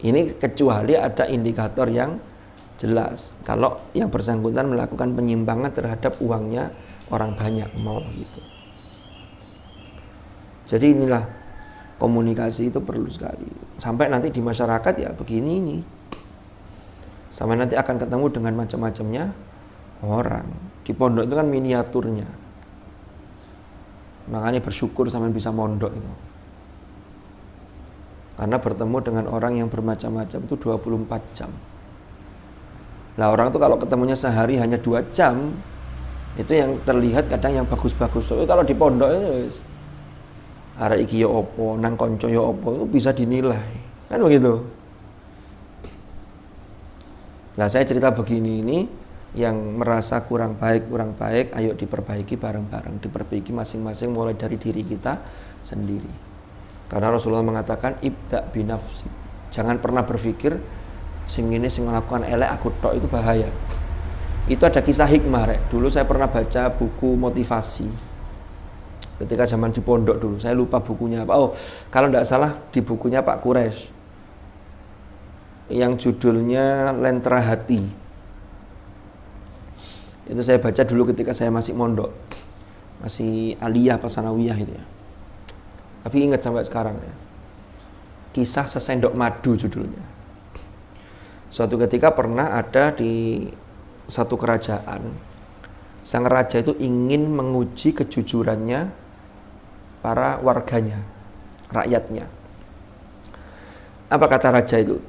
Ini kecuali ada indikator yang jelas. Kalau yang bersangkutan melakukan penyimpangan terhadap uangnya orang banyak mau gitu. Jadi inilah komunikasi itu perlu sekali. Sampai nanti di masyarakat ya begini ini. Sampai nanti akan ketemu dengan macam-macamnya orang. Di pondok itu kan miniaturnya. Makanya bersyukur sampai bisa mondok itu. Karena bertemu dengan orang yang bermacam-macam itu 24 jam. Nah orang itu kalau ketemunya sehari hanya 2 jam, Itu yang terlihat kadang yang bagus-bagus. Tapi kalau di pondok itu arek iki yo opo, nang konco yo opo, itu bisa dinilai. Kan begitu. Nah, saya cerita begini ini yang merasa kurang baik, ayo diperbaiki bareng-bareng, diperbaiki masing-masing mulai dari diri kita sendiri. Karena Rasulullah mengatakan ibda binafsi. Jangan pernah berpikir sing ini sing melakukan elek aku tok, itu bahaya. Itu ada kisah hikmah rek. Dulu saya pernah baca buku motivasi. Ketika zaman di pondok dulu, saya lupa bukunya apa. Oh, kalau tidak salah di bukunya Pak Quraisy. Yang judulnya Lentera Hati. Itu saya baca dulu ketika saya masih mondok. Masih aliyah apa sanawiyah itu ya. Tapi ingat sampai sekarang ya. Kisah sesendok madu judulnya. Suatu ketika pernah ada di satu kerajaan, sang raja itu ingin menguji kejujurannya para warganya, rakyatnya. Apa kata raja itu?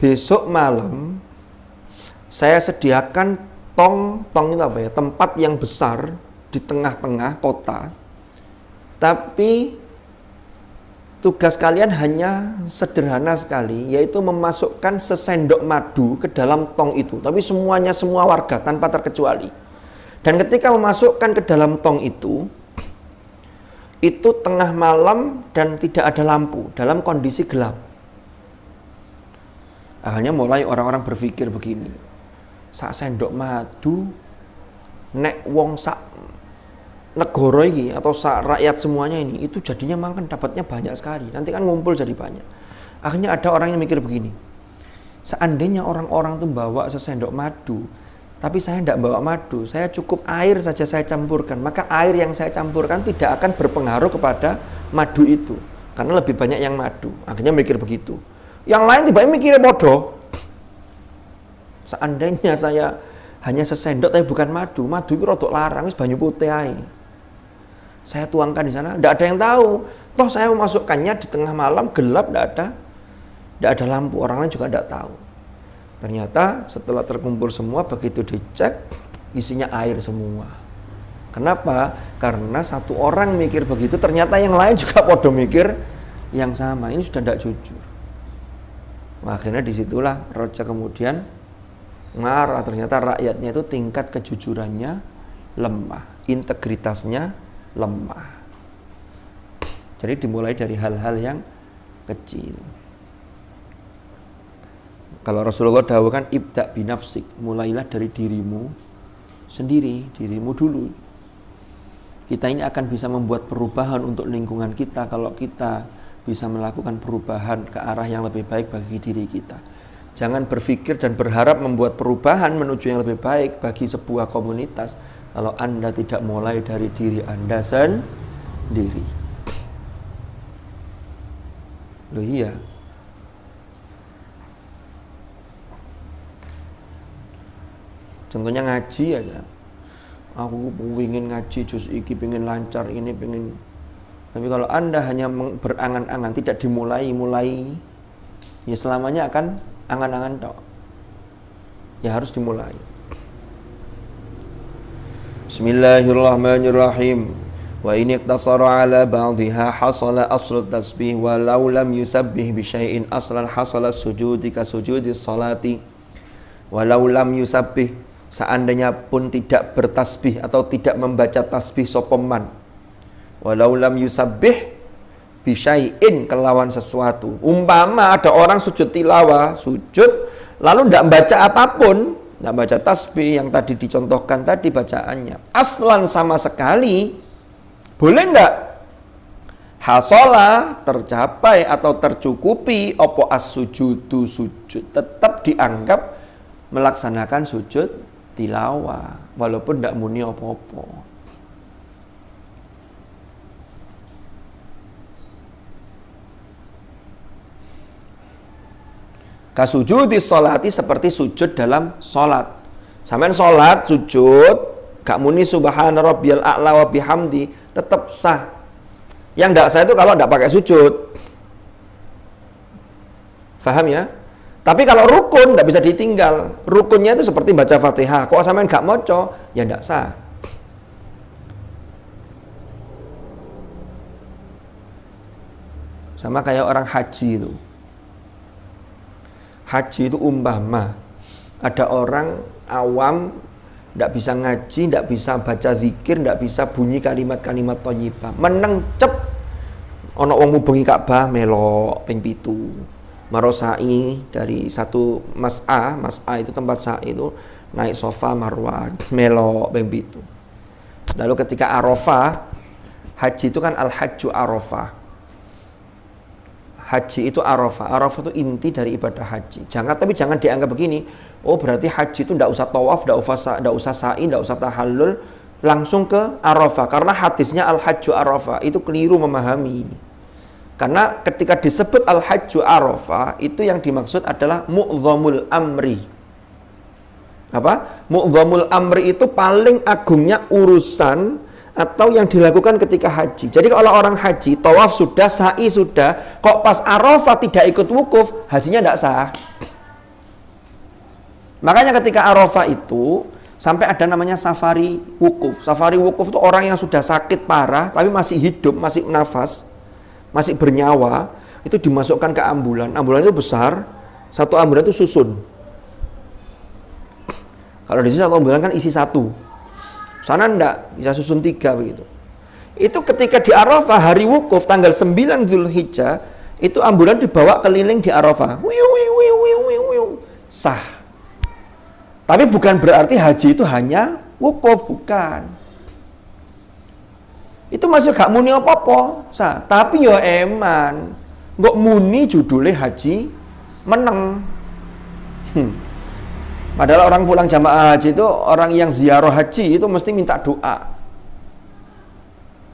Besok malam saya sediakan tong itu apa ya? Tempat yang besar di tengah-tengah kota. Tapi tugas kalian hanya sederhana sekali, yaitu memasukkan sesendok madu ke dalam tong itu. Tapi semuanya, semua warga tanpa terkecuali. Dan ketika memasukkan ke dalam tong itu tengah malam dan tidak ada lampu, dalam kondisi gelap. Akhirnya mulai orang-orang berpikir begini, sak sendok madu, nek wong sak negara ini atau rakyat semuanya ini itu jadinya makan dapatnya banyak sekali, nanti kan ngumpul jadi banyak. Akhirnya ada orang yang mikir begini, seandainya orang-orang tuh bawa sesendok madu, tapi saya tidak bawa madu, saya cukup air saja saya campurkan, maka air yang saya campurkan tidak akan berpengaruh kepada madu itu, karena lebih banyak yang madu. Akhirnya mikir begitu. Yang lain tiba-tiba mikirnya bodoh, seandainya saya hanya sesendok tapi bukan madu, madu itu rodok larang, itu banyu putih aja. Saya tuangkan di sana, tidak ada yang tahu. Toh saya memasukkannya di tengah malam, gelap, tidak ada lampu, orang lain juga tidak tahu. Ternyata setelah terkumpul semua, begitu dicek, isinya air semua. Kenapa? Karena satu orang mikir begitu, ternyata yang lain juga podo mikir yang sama. Ini sudah tidak jujur. Akhirnya disitulah raja kemudian marah, ternyata rakyatnya itu tingkat kejujurannya lemah, integritasnya lemah. Jadi dimulai dari hal-hal yang kecil. Kalau Rasulullah dawuhkan ibda binafsik, mulailah dari dirimu sendiri, dirimu dulu. Kita ini akan bisa membuat perubahan untuk lingkungan kita kalau kita bisa melakukan perubahan ke arah yang lebih baik bagi diri kita. Jangan berpikir dan berharap membuat perubahan menuju yang lebih baik bagi sebuah komunitas kalau Anda tidak mulai dari diri Anda sendiri. Loh iya. Contohnya ngaji aja. Aku pengen ngaji juz iki, pengen lancar ini, pengen. Tapi kalau Anda hanya berangan-angan, tidak dimulai, ya selamanya akan angan-angan tok. Ya harus dimulai. Bismillahirrahmanirrahim. Wa in iqtasara ala ba'dihha hasala aslu tasbih walau lam yusabbih bi syai'in aslan hasala sujudi ka sujudi salati. Walau lam yusabbih, seandainya pun tidak bertasbih atau tidak membaca tasbih sopeman. Walau lam yusabbih bi syai'in, kelawan sesuatu. Umpama ada orang sujud tilawah, sujud lalu tidak membaca apapun, tidak baca tasbih yang tadi dicontohkan tadi bacaannya, aslan sama sekali, boleh enggak? Hasola, tercapai atau tercukupi opo as-sujudu, sujud, tetap dianggap melaksanakan sujud tilawah walaupun tidak muni opo-opo. Kasujudi sholati, seperti sujud dalam sholat. Sampean sholat, sujud, gak muni subhana rabbiyal a'la wa bihamdi, tetap sah. Yang tidak sah itu kalau tidak pakai sujud. Faham ya? Tapi kalau rukun tidak bisa ditinggal. Rukunnya itu seperti baca Fatihah. Kok sampean gak moco, ya tidak sah. Sama kayak orang haji itu. Haji itu umpama ada orang awam tidak bisa ngaji, tidak bisa baca zikir, tidak bisa bunyi kalimat-kalimat thayyibah. Meneng cep ana wong mubengi Ka'bah melok ping 7. Marosai dari satu mas'a itu tempat sa'i itu naik sofa Marwah melok ping 7. Lalu ketika Arafah, haji itu kan al-hajju Arafah. Haji itu Arafah. Arafah itu inti dari ibadah haji. Tapi jangan dianggap begini. Oh berarti haji itu tidak usah tawaf, tidak usah sa'i, tidak usah tahallul, langsung ke Arafah. Karena hadisnya al-hajju Arafah itu keliru memahami. Karena ketika disebut al-hajju Arafah itu yang dimaksud adalah mu'dhamul amri. Apa? Mu'dhamul amri itu paling agungnya urusan atau yang dilakukan ketika haji. Jadi kalau orang haji, tawaf sudah, sa'i sudah, kok pas Arafah tidak ikut wukuf, hajinya tidak sah. Makanya ketika Arafah itu sampai ada namanya safari wukuf. Safari wukuf itu orang yang sudah sakit parah tapi masih hidup, masih nafas, masih bernyawa, itu dimasukkan ke ambulan. Ambulan itu besar, satu ambulan itu susun. Kalau di sini satu ambulan kan isi satu. Sana enggak, bisa susun 3 begitu. Itu ketika di Arafah hari wukuf tanggal 9 Dzulhijjah, itu ambulan dibawa keliling di Arafah. Sah. Tapi bukan berarti haji itu hanya wukuf, bukan. Itu masih gak muni apa-apa, sah. Tapi ya eman, nggak muni judulnya haji meneng. Padahal orang pulang jamaah haji itu, orang yang ziarah haji itu mesti minta doa.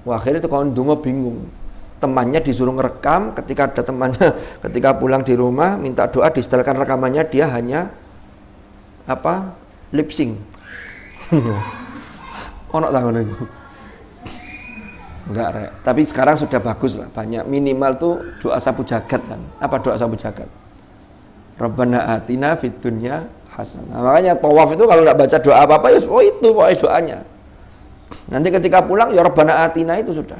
Wah, akhirnya itu kawan dungo bingung. Temannya disuruh ngerekam, ketika ada temannya, ketika pulang di rumah minta doa, disetelkan rekamannya, dia hanya apa? Lip sync. Ono tangan lagi. Enggak, Rek. Tapi sekarang sudah bagus lah, banyak. Minimal tuh doa sapu jagat kan. Apa doa sapu jagat? Rabbana atina fid dunya hasanah. Makanya tawaf itu kalau nggak baca doa apa-apa ya oh itu pokoknya doanya. Nanti ketika pulang ya Rabbana atina itu sudah.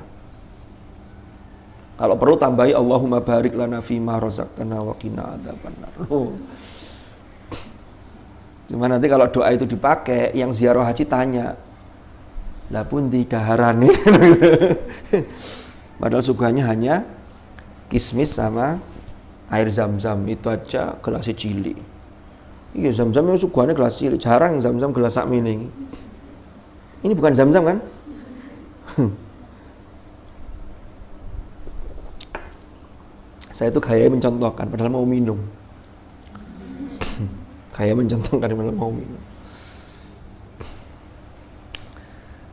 Kalau perlu tambahi Allahumma barik lana fima razaqtana wa qina adzabannar. Cuma nanti kalau doa itu dipakai, yang ziarah haji tanya, lah pun di daharane. Padahal suguhannya hanya kismis sama air zam-zam, itu aja gelas cilik. Iya, zam-zam itu suguhannya gelas cilik, jarang zam-zam gelas sak mini. Ini bukan zam-zam kan? Saya itu gaya mencontohkan, padahal mau minum. Gaya mencontohkan, padahal mau minum.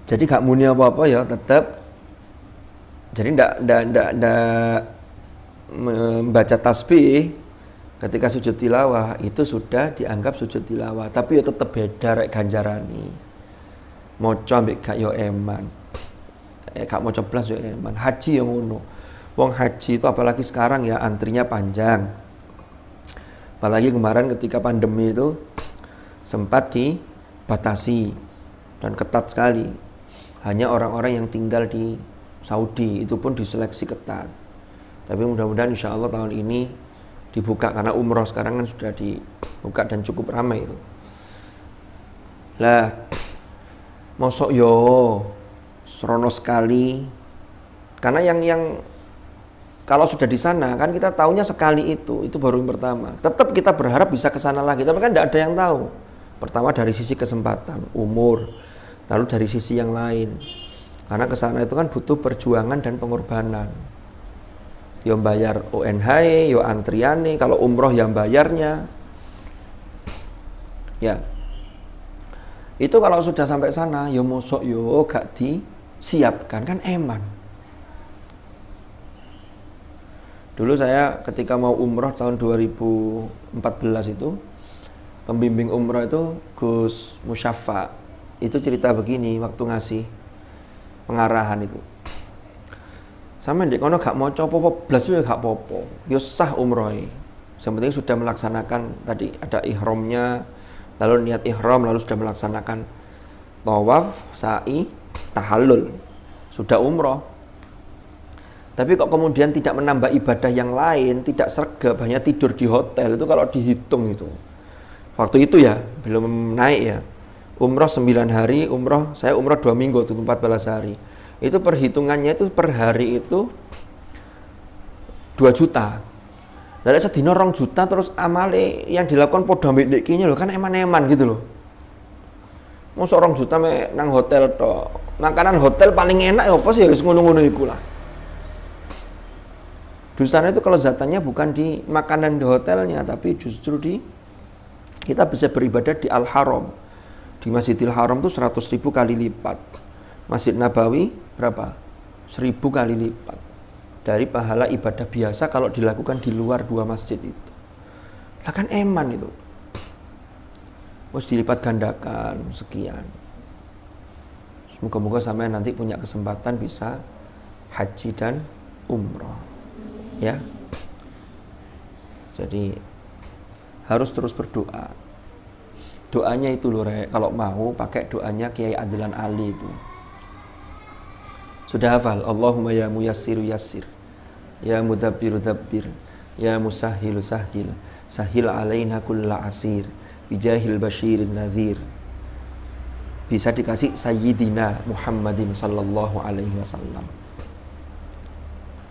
Jadi gak muni apa-apa ya, tetap. Jadi ndak membaca tasbih ketika sujud tilawah itu sudah dianggap sujud tilawah. Tapi ya tetap beda rek ganjarani. Moco ambek gak yo eman. Gak moco blas yo eman. Haji yang ngono. Wong haji itu apalagi sekarang ya antrinya panjang. Apalagi kemarin ketika pandemi itu sempat dibatasi dan ketat sekali. Hanya orang-orang yang tinggal di Saudi itu pun diseleksi ketat. Tapi mudah-mudahan insya Allah tahun ini dibuka karena umroh sekarang kan sudah dibuka dan cukup ramai itu. Lah, mosok yo serono sekali. Karena yang kalau sudah di sana kan kita tahunya sekali itu baru yang pertama. Tetap kita berharap bisa ke sana lagi, tapi kan tidak ada yang tahu. Pertama dari sisi kesempatan, umur, lalu dari sisi yang lain. Karena ke sana itu kan butuh perjuangan dan pengorbanan. Yo bayar ONH, yo antriane, kalau umroh yang bayarnya. Ya. Itu kalau sudah sampai sana, yo mosok yo gak disiapkan kan eman. Dulu saya ketika mau umroh tahun 2014 itu, pembimbing umroh itu Gus Musyafa. Itu cerita begini waktu ngasih pengarahan itu. Sama ndek kono gak maca apa-apa blas yo gak apa-apa. Yo sah umrohe. Yang penting sudah melaksanakan tadi ada ihramnya, lalu niat ihram, lalu sudah melaksanakan tawaf, sa'i, tahallul, sudah umroh. Tapi kok kemudian tidak menambah ibadah yang lain, tidak sergap, hanya tidur di hotel, itu kalau dihitung itu. Waktu itu ya, belum naik ya. Umroh 9 hari, saya umroh 2 minggu, itu 14 hari. Itu perhitungannya itu per hari itu 2 juta. Dari sedina 2 juta terus amale yang dilakukan podo ambek dekinya loh, kan eman-eman gitu loh. Mosok 2 juta nang hotel tok. Makanan hotel paling enak ya apa sih, wis ngono-ngono iku lah. Dosanya itu kelezatannya bukan di makanan di hotelnya, tapi justru di kita bisa beribadah di Al-Haram. Di Masjidil Haram itu 100.000 kali lipat. Masjid Nabawi berapa? 1.000 kali lipat dari pahala ibadah biasa kalau dilakukan di luar 2 masjid itu. Lah kan eman itu. Terus dilipat gandakan sekian. Semoga-moga sampai nanti punya kesempatan bisa haji dan umroh. Ya, jadi harus terus berdoa. Doanya itu loh, kalau mau pakai doanya Kiai Adlan Ali itu. Sudah hafal? Allahumma ya muyassiru yassir, ya mudabbiru dabbir, ya musahhilu sahhil, sahhil alaina kulla asir, bijahil basyirin nadhir. Bisa dikasih Sayyidina Muhammadin sallallahu alaihi wasallam.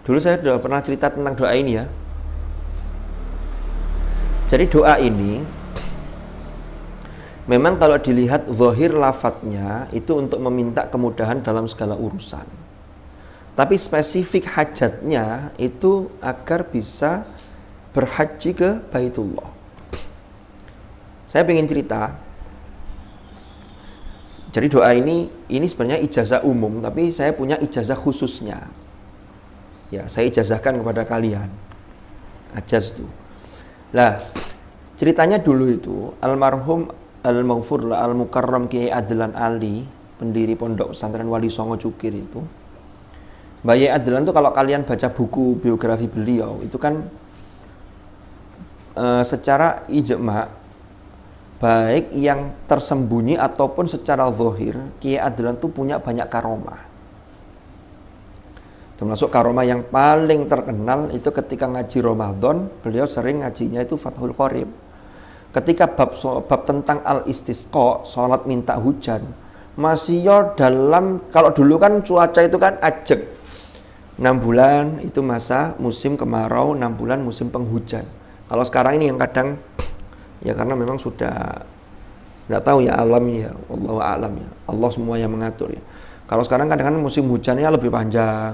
Dulu saya sudah pernah cerita tentang doa ini ya. Jadi doa ini memang kalau dilihat zahir lafadznya itu untuk meminta kemudahan dalam segala urusan. Tapi spesifik hajatnya itu agar bisa berhaji ke Baitullah. Saya ingin cerita. Jadi doa ini sebenarnya ijazah umum, tapi saya punya ijazah khususnya. Ya, saya ijazahkan kepada kalian. Ajaz itu. Lah, ceritanya dulu itu almarhum al-maghfur al-mukarram Kiai Adlan Ali, pendiri Pondok Pesantren Wali Songo Cukir itu. Mbak Kiai Adlan itu kalau kalian baca buku biografi beliau, itu kan secara ijma' baik yang tersembunyi ataupun secara zahir, Kiai Adlan itu punya banyak karomah. Termasuk karomah yang paling terkenal itu ketika ngaji Ramadan, beliau sering ngajinya itu Fathul Qorib. Ketika bab tentang al-istisqa, sholat minta hujan, masih dalam, kalau dulu kan cuaca itu kan ajeg. 6 bulan itu masa musim kemarau, 6 bulan musim penghujan. Kalau sekarang ini yang kadang, ya karena memang sudah, nggak tahu ya alamnya, wallahu a'lam ya, Allah semua yang mengatur ya. Kalau sekarang kadang-kadang musim hujannya lebih panjang.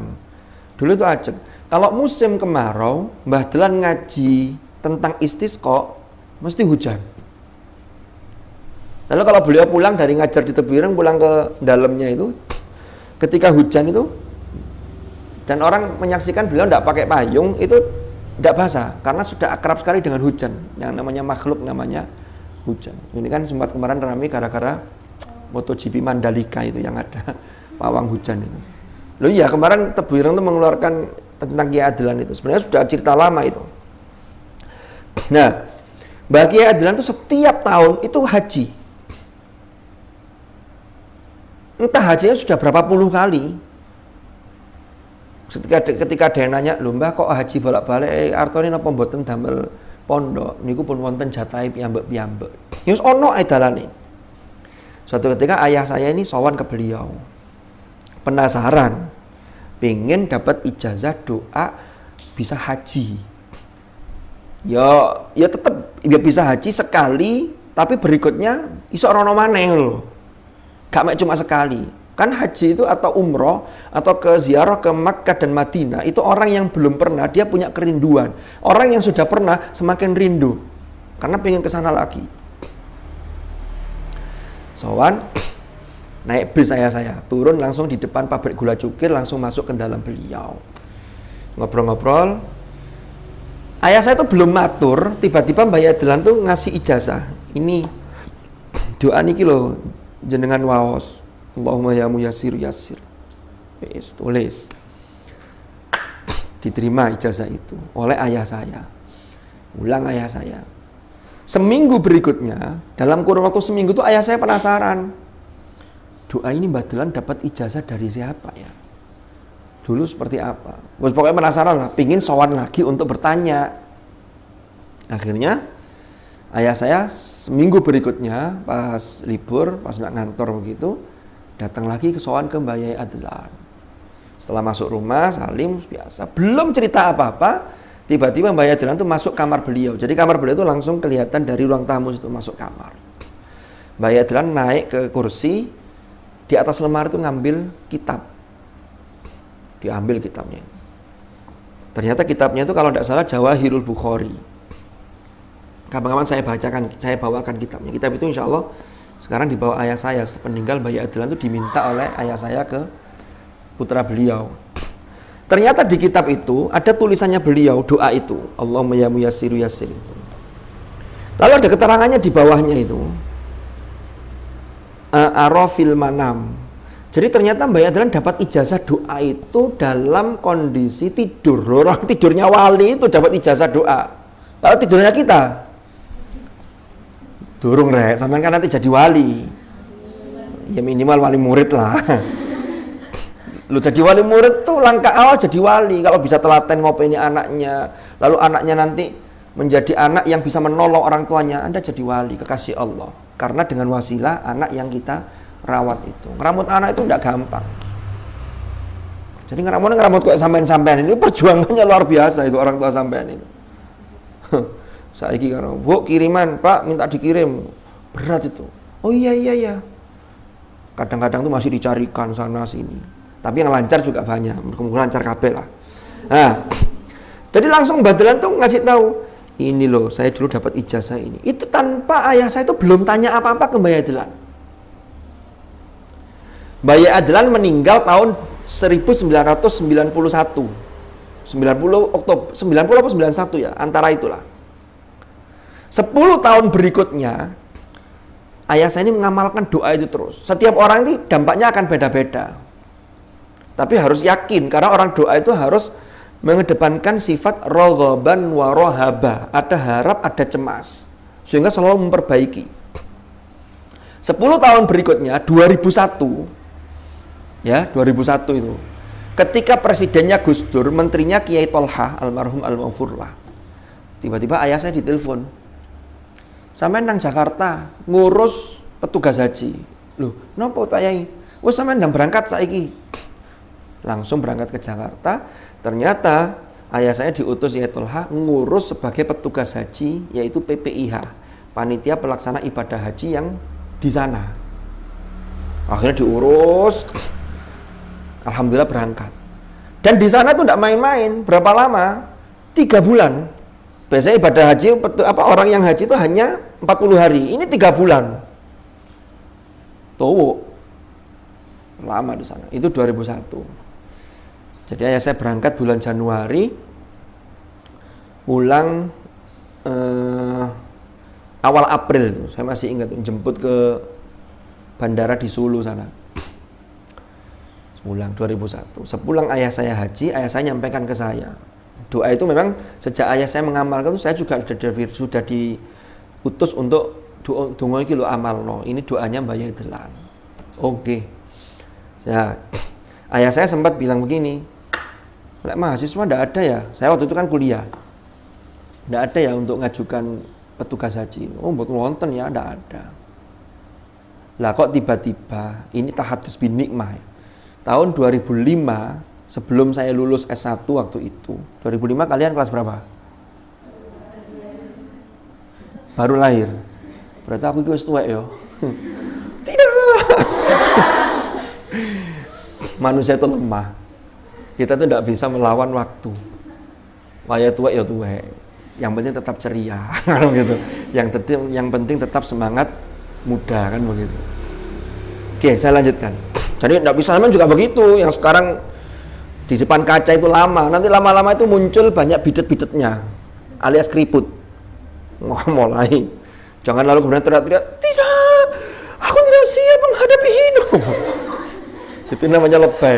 Dulu itu ajeg. Kalau musim kemarau, Mbah Dlan ngaji tentang istisqa, mesti hujan. Lalu kalau beliau pulang dari ngajar di tepi ireng, pulang ke dalamnya itu, ketika hujan itu, dan orang menyaksikan beliau tidak pakai payung, itu tidak basah, karena sudah akrab sekali dengan hujan. Yang namanya makhluk, namanya hujan. Ini kan sempat kemarin ramai gara-gara MotoGP Mandalika itu yang ada pawang hujan itu. Loh iya, kemarin Tebu Ireng itu mengeluarkan tentang Kiai Adlan itu. Sebenarnya sudah cerita lama itu. Nah, Mbak Kiai Adlan itu setiap tahun itu haji. Entah hajinya sudah berapa puluh kali. Ketika ada yang nanya, lho Mbak kok haji bolak-balik, artone napa mboten damel pondok, niku pun wonten jatahe piyambak-piyambak. Ya wis ono ae dalane. Suatu ketika ayah saya ini sowan ke beliau. Penasaran, pengen dapat ijazah doa bisa haji. Ya tetap ya bisa haji sekali, tapi berikutnya iso rono maneh lho. Gak mek cuma sekali. Kan haji itu atau umroh atau ke ziarah ke Makkah dan Madinah, itu orang yang belum pernah dia punya kerinduan. Orang yang sudah pernah semakin rindu karena pengen ke sana lagi. Sowan naik bis saya turun langsung di depan pabrik gula cukir, langsung masuk ke dalam beliau. Ngobrol-ngobrol. Ayah saya tuh belum matur, tiba-tiba Mbak Adlan tuh ngasih ijazah. Ini doa niki lho, jenengan waos. Allahumma ya muyassir yassir. Wis tulis. Diterima ijazah itu oleh ayah saya. Ulang ayah saya. Seminggu berikutnya, dalam kurun waktu seminggu itu ayah saya penasaran. Doa ini Mbah Dahlan dapat ijazah dari siapa ya? Dulu seperti apa? Pokoknya penasaran lah, pingin sowan lagi untuk bertanya. Akhirnya ayah saya seminggu berikutnya pas libur, pas nak ngantor begitu, datang lagi ke sowan ke Mbah Yai Adlan. Setelah masuk rumah, salim biasa, belum cerita apa-apa. Tiba-tiba Mbah Yai Adlan itu masuk kamar beliau. Jadi kamar beliau itu langsung kelihatan dari ruang tamu itu masuk kamar. Mbah Yai Adlan naik ke kursi, di atas lemari itu ngambil kitab. Diambil kitabnya. Ternyata kitabnya itu kalau tidak salah Jawahirul Bukhari. Kapan-kapan saya bawakan kitabnya. Kitab itu insya Allah sekarang dibawa ayah saya. Setelah meninggal Mbah Yai Adlan itu diminta oleh ayah saya ke putra beliau. Ternyata di kitab itu ada tulisannya beliau, doa itu. Allahumma ya muyassiru yassir. Lalu ada keterangannya di bawahnya itu. Arafil manam. Jadi ternyata Mbah Yai Adlan dapat ijazah doa itu dalam kondisi tidur. Orang tidurnya wali itu dapat ijazah doa. Kalau tidurnya kita, durung rek, sampean kan nanti jadi wali. Ya minimal wali murid lah. Lu jadi wali murid tuh langkah awal jadi wali. Kalau bisa telaten ngopeni anaknya, lalu anaknya nanti menjadi anak yang bisa menolong orang tuanya, Anda jadi wali, kekasih Allah. Karena dengan wasilah anak yang kita rawat itu. Ngeramut anak itu tidak gampang. Jadi ngeramut kayak sampean-sampean ini perjuangannya luar biasa itu orang tua sampean itu. Saiki kan, Bu kiriman, Pak minta dikirim. Berat itu. Oh iya. Kadang-kadang tuh masih dicarikan sana sini. Tapi yang lancar juga banyak, kemungkinan lancar kabel lah. Nah, jadi langsung Mbah Dahlan tuh ngasih tahu, ini loh, saya dulu dapat ijazah ini. Itu tanpa ayah saya itu belum tanya apa-apa ke Mbah Yai Adlan. Mbah Yai Adlan meninggal tahun 1991. 90 Oktober, 90 atau 91 ya, antara itulah. 10 tahun berikutnya, ayah saya ini mengamalkan doa itu terus. Setiap orang ini dampaknya akan beda-beda. Tapi harus yakin, karena orang doa itu harus mengedepankan sifat raghaban wa rahaba. Ada harap, ada cemas. Sehingga selalu memperbaiki. 10 tahun berikutnya, 2001. Ya, 2001 itu. Ketika presidennya Gus Dur, menterinya Kiai Tolha, almarhum Al-Maghfurlah. Tiba-tiba ayah saya ditelepon. Sampeyan nang Jakarta, ngurus petugas haji. Loh, napa Pak Yai? Wes sampeyan ndang berangkat saiki. Langsung berangkat ke Jakarta. Ternyata ayah saya diutus Kiai Tolha ngurus sebagai petugas haji, yaitu PPIH, panitia pelaksana ibadah haji yang di sana. Akhirnya diurus, alhamdulillah berangkat. Dan di sana tuh tidak main-main. Berapa lama? 3 bulan. Biasanya ibadah haji orang yang haji itu hanya 40 hari. Ini 3 bulan. Tuh lama di sana. Itu 2001. Jadi ayah saya berangkat bulan Januari, pulang awal April itu. Saya masih ingat jemput ke bandara di Sulu sana. Pulang 2001. Sepulang ayah saya haji, ayah saya nyampaikan ke saya. Doa itu memang sejak ayah saya mengamalkan itu saya juga sudah diutus untuk donga iki lho amalno. Ini doanya Mbah Yai Adlan. Oke. Ya, ayah saya sempat bilang begini. Lek mahasiswa ndak ada ya. Saya waktu itu kan kuliah. Ndak ada ya untuk ngajukan petugas haji. Oh, buat nonton ya, ndak ada. Lah kok tiba-tiba ini tahadus bin nikmah. Tahun 2005 sebelum saya lulus S1 waktu itu. 2005 kalian kelas berapa? Baru lahir. Berarti aku iki wis tuwek ya. Tidak. Manusia itu lemah. Kita tuh tidak bisa melawan waktu. Waya tuwek ya tuwek. Yang penting tetap ceria, kalau gitu. Yang penting tetap semangat muda kan begitu. Oke, saya lanjutkan. Jadi tidak bisa memang juga begitu. Yang sekarang di depan kaca itu lama. Nanti lama-lama itu muncul banyak bidet-bidetnya, alias keriput. Mulai. Jangan lalu kemudian teriak-teriak, tidak, aku tidak siap menghadapi hidup. Itu namanya lebay.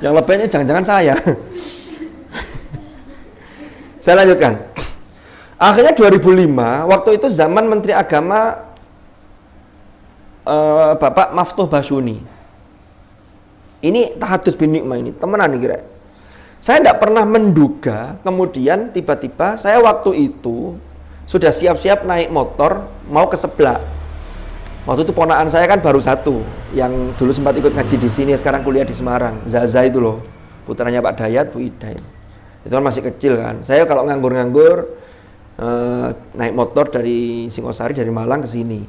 Yang lebaynya jangan-jangan saya. Saya lanjutkan. Akhirnya 2005, waktu itu zaman Menteri Agama Bapak Maftuh Basyuni. Ini tahadus bin nikmah ini, temenan nih kira. Saya tidak pernah menduga, kemudian tiba-tiba saya waktu itu sudah siap-siap naik motor mau ke Seblak. Waktu itu ponakan saya kan baru satu, yang dulu sempat ikut ngaji di sini, sekarang kuliah di Semarang. Zaza itu loh, putranya Pak Dayat, Bu Ida. Itu kan masih kecil kan. Saya kalau nganggur-nganggur naik motor dari Singosari, dari Malang ke sini.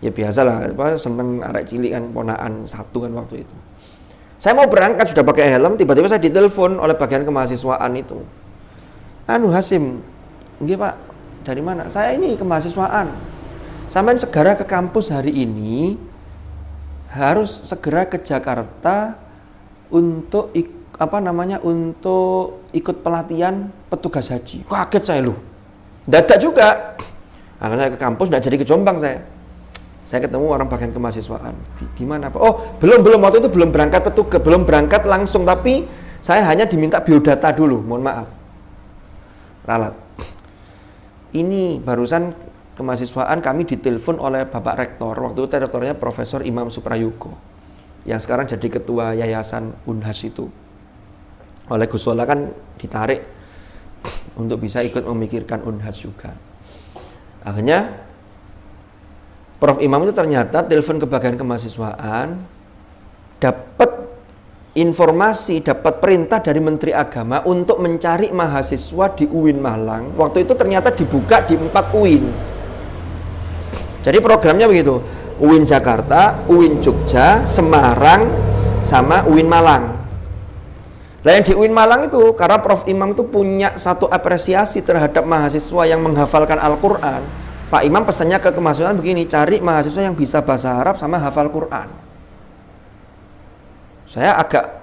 Ya biasalah, seneng arek cilik kan, ponakan satu kan waktu itu. Saya mau berangkat sudah pakai helm, tiba-tiba saya ditelepon oleh bagian kemahasiswaan itu. Anu Hasim, nggih Pak, dari mana? Saya ini kemahasiswaan. Sampai segera ke kampus hari ini, harus segera ke Jakarta untuk untuk ikut pelatihan petugas haji. Kaget saya loh. Dadak juga. Akhirnya saya ke kampus, nggak jadi ke Jombang saya. Saya ketemu orang bagian kemahasiswaan. Gimana Pak? Oh, belum waktu itu belum berangkat petugas, belum berangkat langsung, tapi saya hanya diminta biodata dulu, mohon maaf. Ralat. Ini barusan kemahasiswaan kami ditelepon oleh Bapak Rektor, waktu itu rektornya Profesor Imam Suprayugo, yang sekarang jadi ketua Yayasan Unhas itu. Oleh Gus Solah kan ditarik untuk bisa ikut memikirkan Unhas juga. Akhirnya Prof Imam itu ternyata telepon ke bagian kemahasiswaan, dapat informasi, dapat perintah dari Menteri Agama untuk mencari mahasiswa di UIN Malang. Waktu itu ternyata dibuka di 4 UIN. Jadi programnya begitu, UIN Jakarta, UIN Jogja, Semarang, sama UIN Malang. Nah yang di UIN Malang itu, karena Prof Imam itu punya satu apresiasi terhadap mahasiswa yang menghafalkan Al-Quran, Pak Imam pesannya ke kemahasiswaan begini, cari mahasiswa yang bisa bahasa Arab sama hafal Quran. Saya agak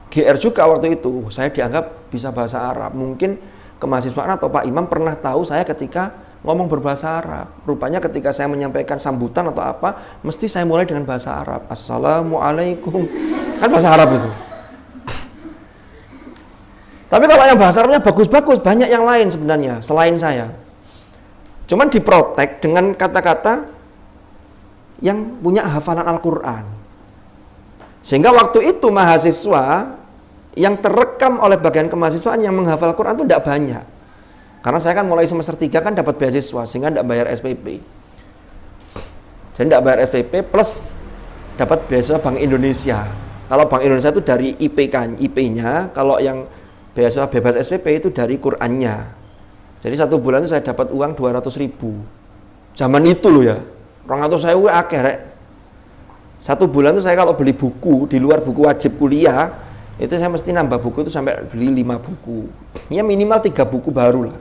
GR juga waktu itu, saya dianggap bisa bahasa Arab. Mungkin kemahasiswaan atau Pak Imam pernah tahu saya ketika ngomong berbahasa Arab. Rupanya ketika saya menyampaikan sambutan atau apa, mesti saya mulai dengan bahasa Arab. Assalamualaikum. Kan bahasa Arab itu. Tapi kalau yang bahasa Arabnya bagus-bagus, banyak yang lain sebenarnya, selain saya. Cuman diprotek dengan kata-kata yang punya hafalan Al-Quran. Sehingga waktu itu mahasiswa yang terekam oleh bagian kemahasiswaan yang menghafal Quran itu tidak banyak. Karena saya kan mulai semester 3 kan dapat beasiswa, sehingga tidak bayar SPP. Jadi tidak bayar SPP plus dapat beasiswa Bank Indonesia. Kalau Bank Indonesia itu dari IP-nya, kalau yang beasiswa bebas SPP itu dari Qurannya. Jadi 1 bulan itu saya dapat uang 200.000. Zaman itu loh ya. 200.000 akeh rek. 1 bulan itu saya kalau beli buku di luar buku wajib kuliah, itu saya mesti nambah buku itu sampai beli 5 buku. Ya minimal 3 buku baru lah.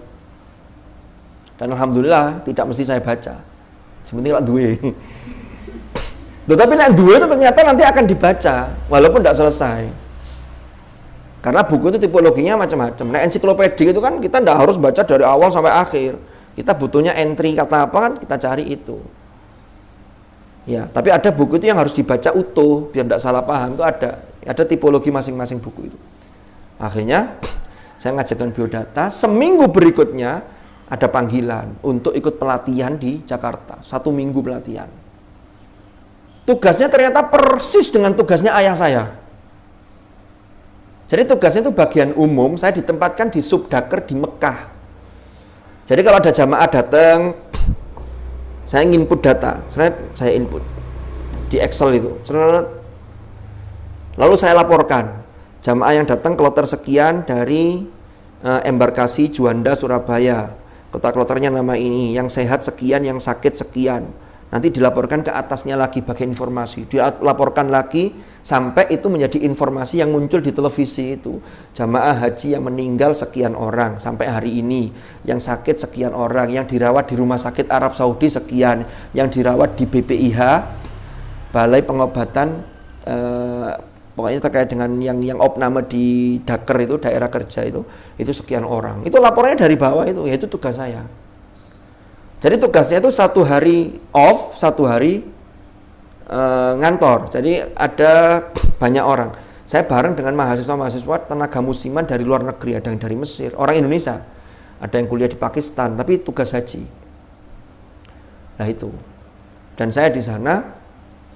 Dan alhamdulillah tidak mesti saya baca. Sebenarnya lah duwe. Tetapi nek duwe itu ternyata nanti akan dibaca walaupun tidak selesai. Karena buku itu tipologinya macam-macam. Nah ensiklopedia itu kan kita tidak harus baca dari awal sampai akhir. Kita butuhnya entry kata apa kan kita cari itu. Ya, tapi ada buku itu yang harus dibaca utuh biar tidak salah paham, itu ada. Ada tipologi masing-masing buku itu. Akhirnya saya ngajarkan biodata. Seminggu berikutnya ada panggilan untuk ikut pelatihan di Jakarta. 1 minggu pelatihan. Tugasnya ternyata persis dengan tugasnya ayah saya. Jadi tugasnya itu bagian umum, saya ditempatkan di Subdaker di Mekah. Jadi kalau ada jamaah datang, saya input data, saya input di Excel itu. Lalu saya laporkan, jamaah yang datang kloter sekian dari embarkasi Juanda Surabaya. Kota kloternya nama ini, yang sehat sekian, yang sakit sekian. Nanti dilaporkan ke atasnya lagi bagian informasi, dilaporkan lagi sampai itu menjadi informasi yang muncul di televisi itu. Jamaah haji yang meninggal sekian orang sampai hari ini, yang sakit sekian orang, yang dirawat di rumah sakit Arab Saudi sekian, yang dirawat di BPIH, Balai Pengobatan, pokoknya terkait dengan yang opname di Daker itu, daerah kerja itu sekian orang. Itu laporannya dari bawah itu, yaitu tugas saya. Jadi tugasnya itu 1 hari off, 1 hari ngantor. Jadi ada banyak orang. Saya bareng dengan mahasiswa-mahasiswa tenaga musiman dari luar negeri, ada yang dari Mesir, orang Indonesia. Ada yang kuliah di Pakistan, tapi tugas haji. Nah itu. Dan saya di sana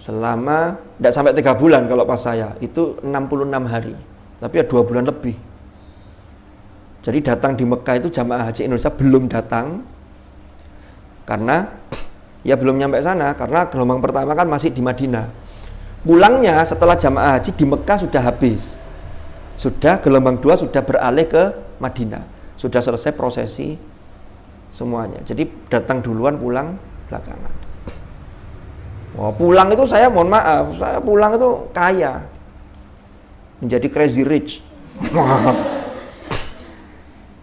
selama, tidak sampai 3 bulan kalau pas saya, itu 66 hari. Tapi ya 2 bulan lebih. Jadi datang di Mekah itu jamaah haji Indonesia belum datang. Karena ya belum nyampe sana, karena gelombang pertama kan masih di Madinah. Pulangnya setelah jamaah haji di Mekah sudah habis. Sudah gelombang 2 sudah beralih ke Madinah. Sudah selesai prosesi semuanya. Jadi datang duluan, pulang belakangan. Wah, pulang itu saya mohon maaf, saya pulang itu kaya. Menjadi crazy rich.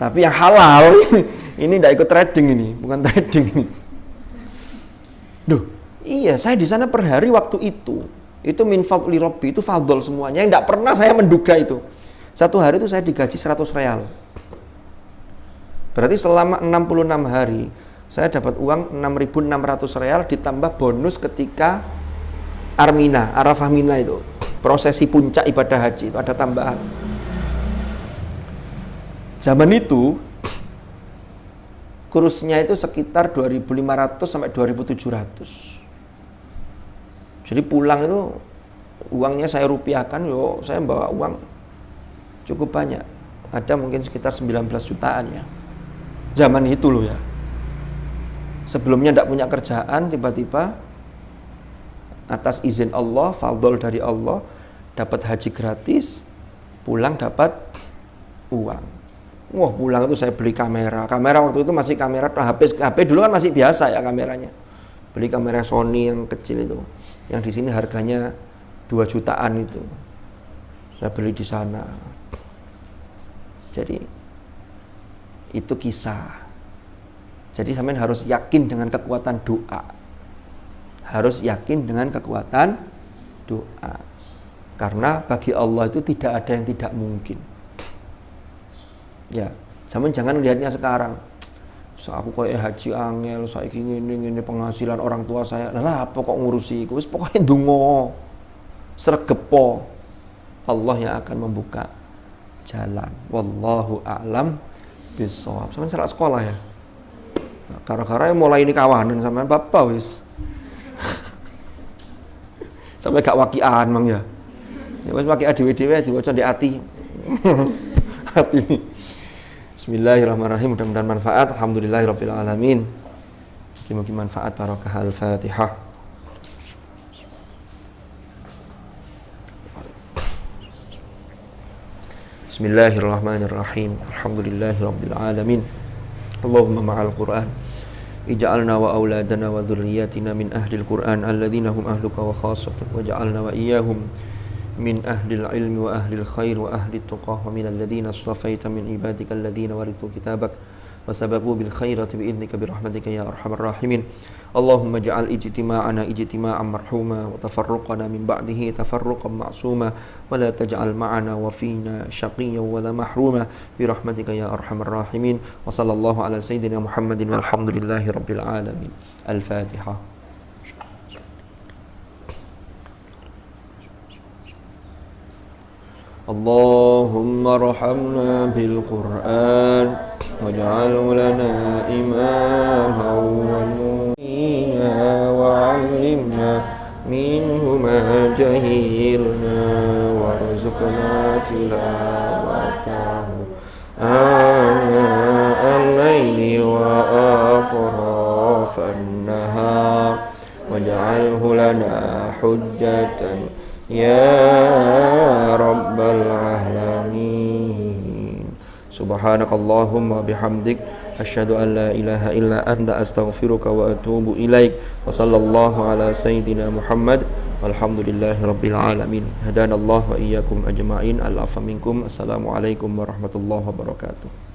Tapi yang halal ini tidak ikut trading ini, bukan trading ini. Duh, iya saya di sana per hari waktu itu min fadli Rabbi, itu fadl semuanya. Yang tidak pernah saya menduga itu. Satu hari itu saya digaji 100 real. Berarti selama 66 hari saya dapat uang 6.600 real ditambah bonus ketika Arafah Mina itu. Prosesi puncak ibadah haji itu ada tambahan. Zaman itu kursnya itu sekitar 2.500 sampai 2.700. Jadi pulang itu uangnya saya rupiahkan, saya bawa uang cukup banyak. Ada mungkin sekitar 19 jutaan ya. Zaman itu loh ya. Sebelumnya tidak punya kerjaan, tiba-tiba atas izin Allah, fadl dari Allah, dapat haji gratis, pulang dapat uang. Wah, pulang itu saya beli kamera. Kamera waktu itu masih kamera HP dulu kan masih biasa ya kameranya. Beli kamera Sony yang kecil itu. Yang di sini harganya 2 jutaan itu. Saya beli di sana. Jadi itu kisah. Jadi sampean harus yakin dengan kekuatan doa. Harus yakin dengan kekuatan doa. Karena bagi Allah itu tidak ada yang tidak mungkin. Ya, jangan lihatnya sekarang. Aku kayak haji angel, saya ingin penghasilan orang tua saya. Lah apa kok ngurusi iku? Wis pokoke ndonga. Sregepo. Allah yang akan membuka jalan. Wallahu a'lam bishawab. Sampeyan salah sekolah ya. Gara-gara mulai ini kawanan sama bapak wis. Sampai gak wakian mang ya. Ya wis wakian dhewe-dhewe diwaca di ati. Hati ini. Bismillahirrahmanirrahim. Mudah-mudahan manfaat. Alhamdulillahirabbil alamin. Mugi-mugi manfaat. Barokah al-Fatihah. Bismillahirrahmanirrahim. Alhamdulillahirabbil alamin. Allahumma ma'al Qur'an ij'alna wa auladana wa dhurriyyatina min ahlil Qur'an alladhina hum ahluka wa khassatuka waj'alna wa iyyahum min ahlil ilmi wa ahlil khair wa ahlit tuqah wa min alladhina astafaita min ibadika alladhina warithu kitabak wa sababu bil khairati bi idnika bi rahmatika ya arhamar rahimin. Allahumma ja'al ijtima'ana ijtima'an marhuma wa tafarruqana min ba'dihi tafarruqan ma'suma wa la taj'al ma'ana wa fina shaqiyyan wa la mahruma bi rahmatika ya arhamar rahimin. Wa sallallahu ala sayyidina Muhammadin walhamdulillahi rabbil alamin. Al-Fatihah. Allahumma rahamna bil Qur'an waj'alhu lana imaman wa وعلمنا منه ما جهلنا وارزقنا تلاوته آناء الليل وأطراف النهار واجعله لنا حجة يا رب العالمين. سبحانك اللهم وبحمدك asyhadu an la ilaha illa anta astaghfiruka wa atubu ilaik. Wa sallallahu ala sayyidina Muhammad walhamdulillahi rabbil alamin. Hadanallahu wa iyyakum ajma'in. Al-afa minkum. Assalamualaikum warahmatullahi wabarakatuh.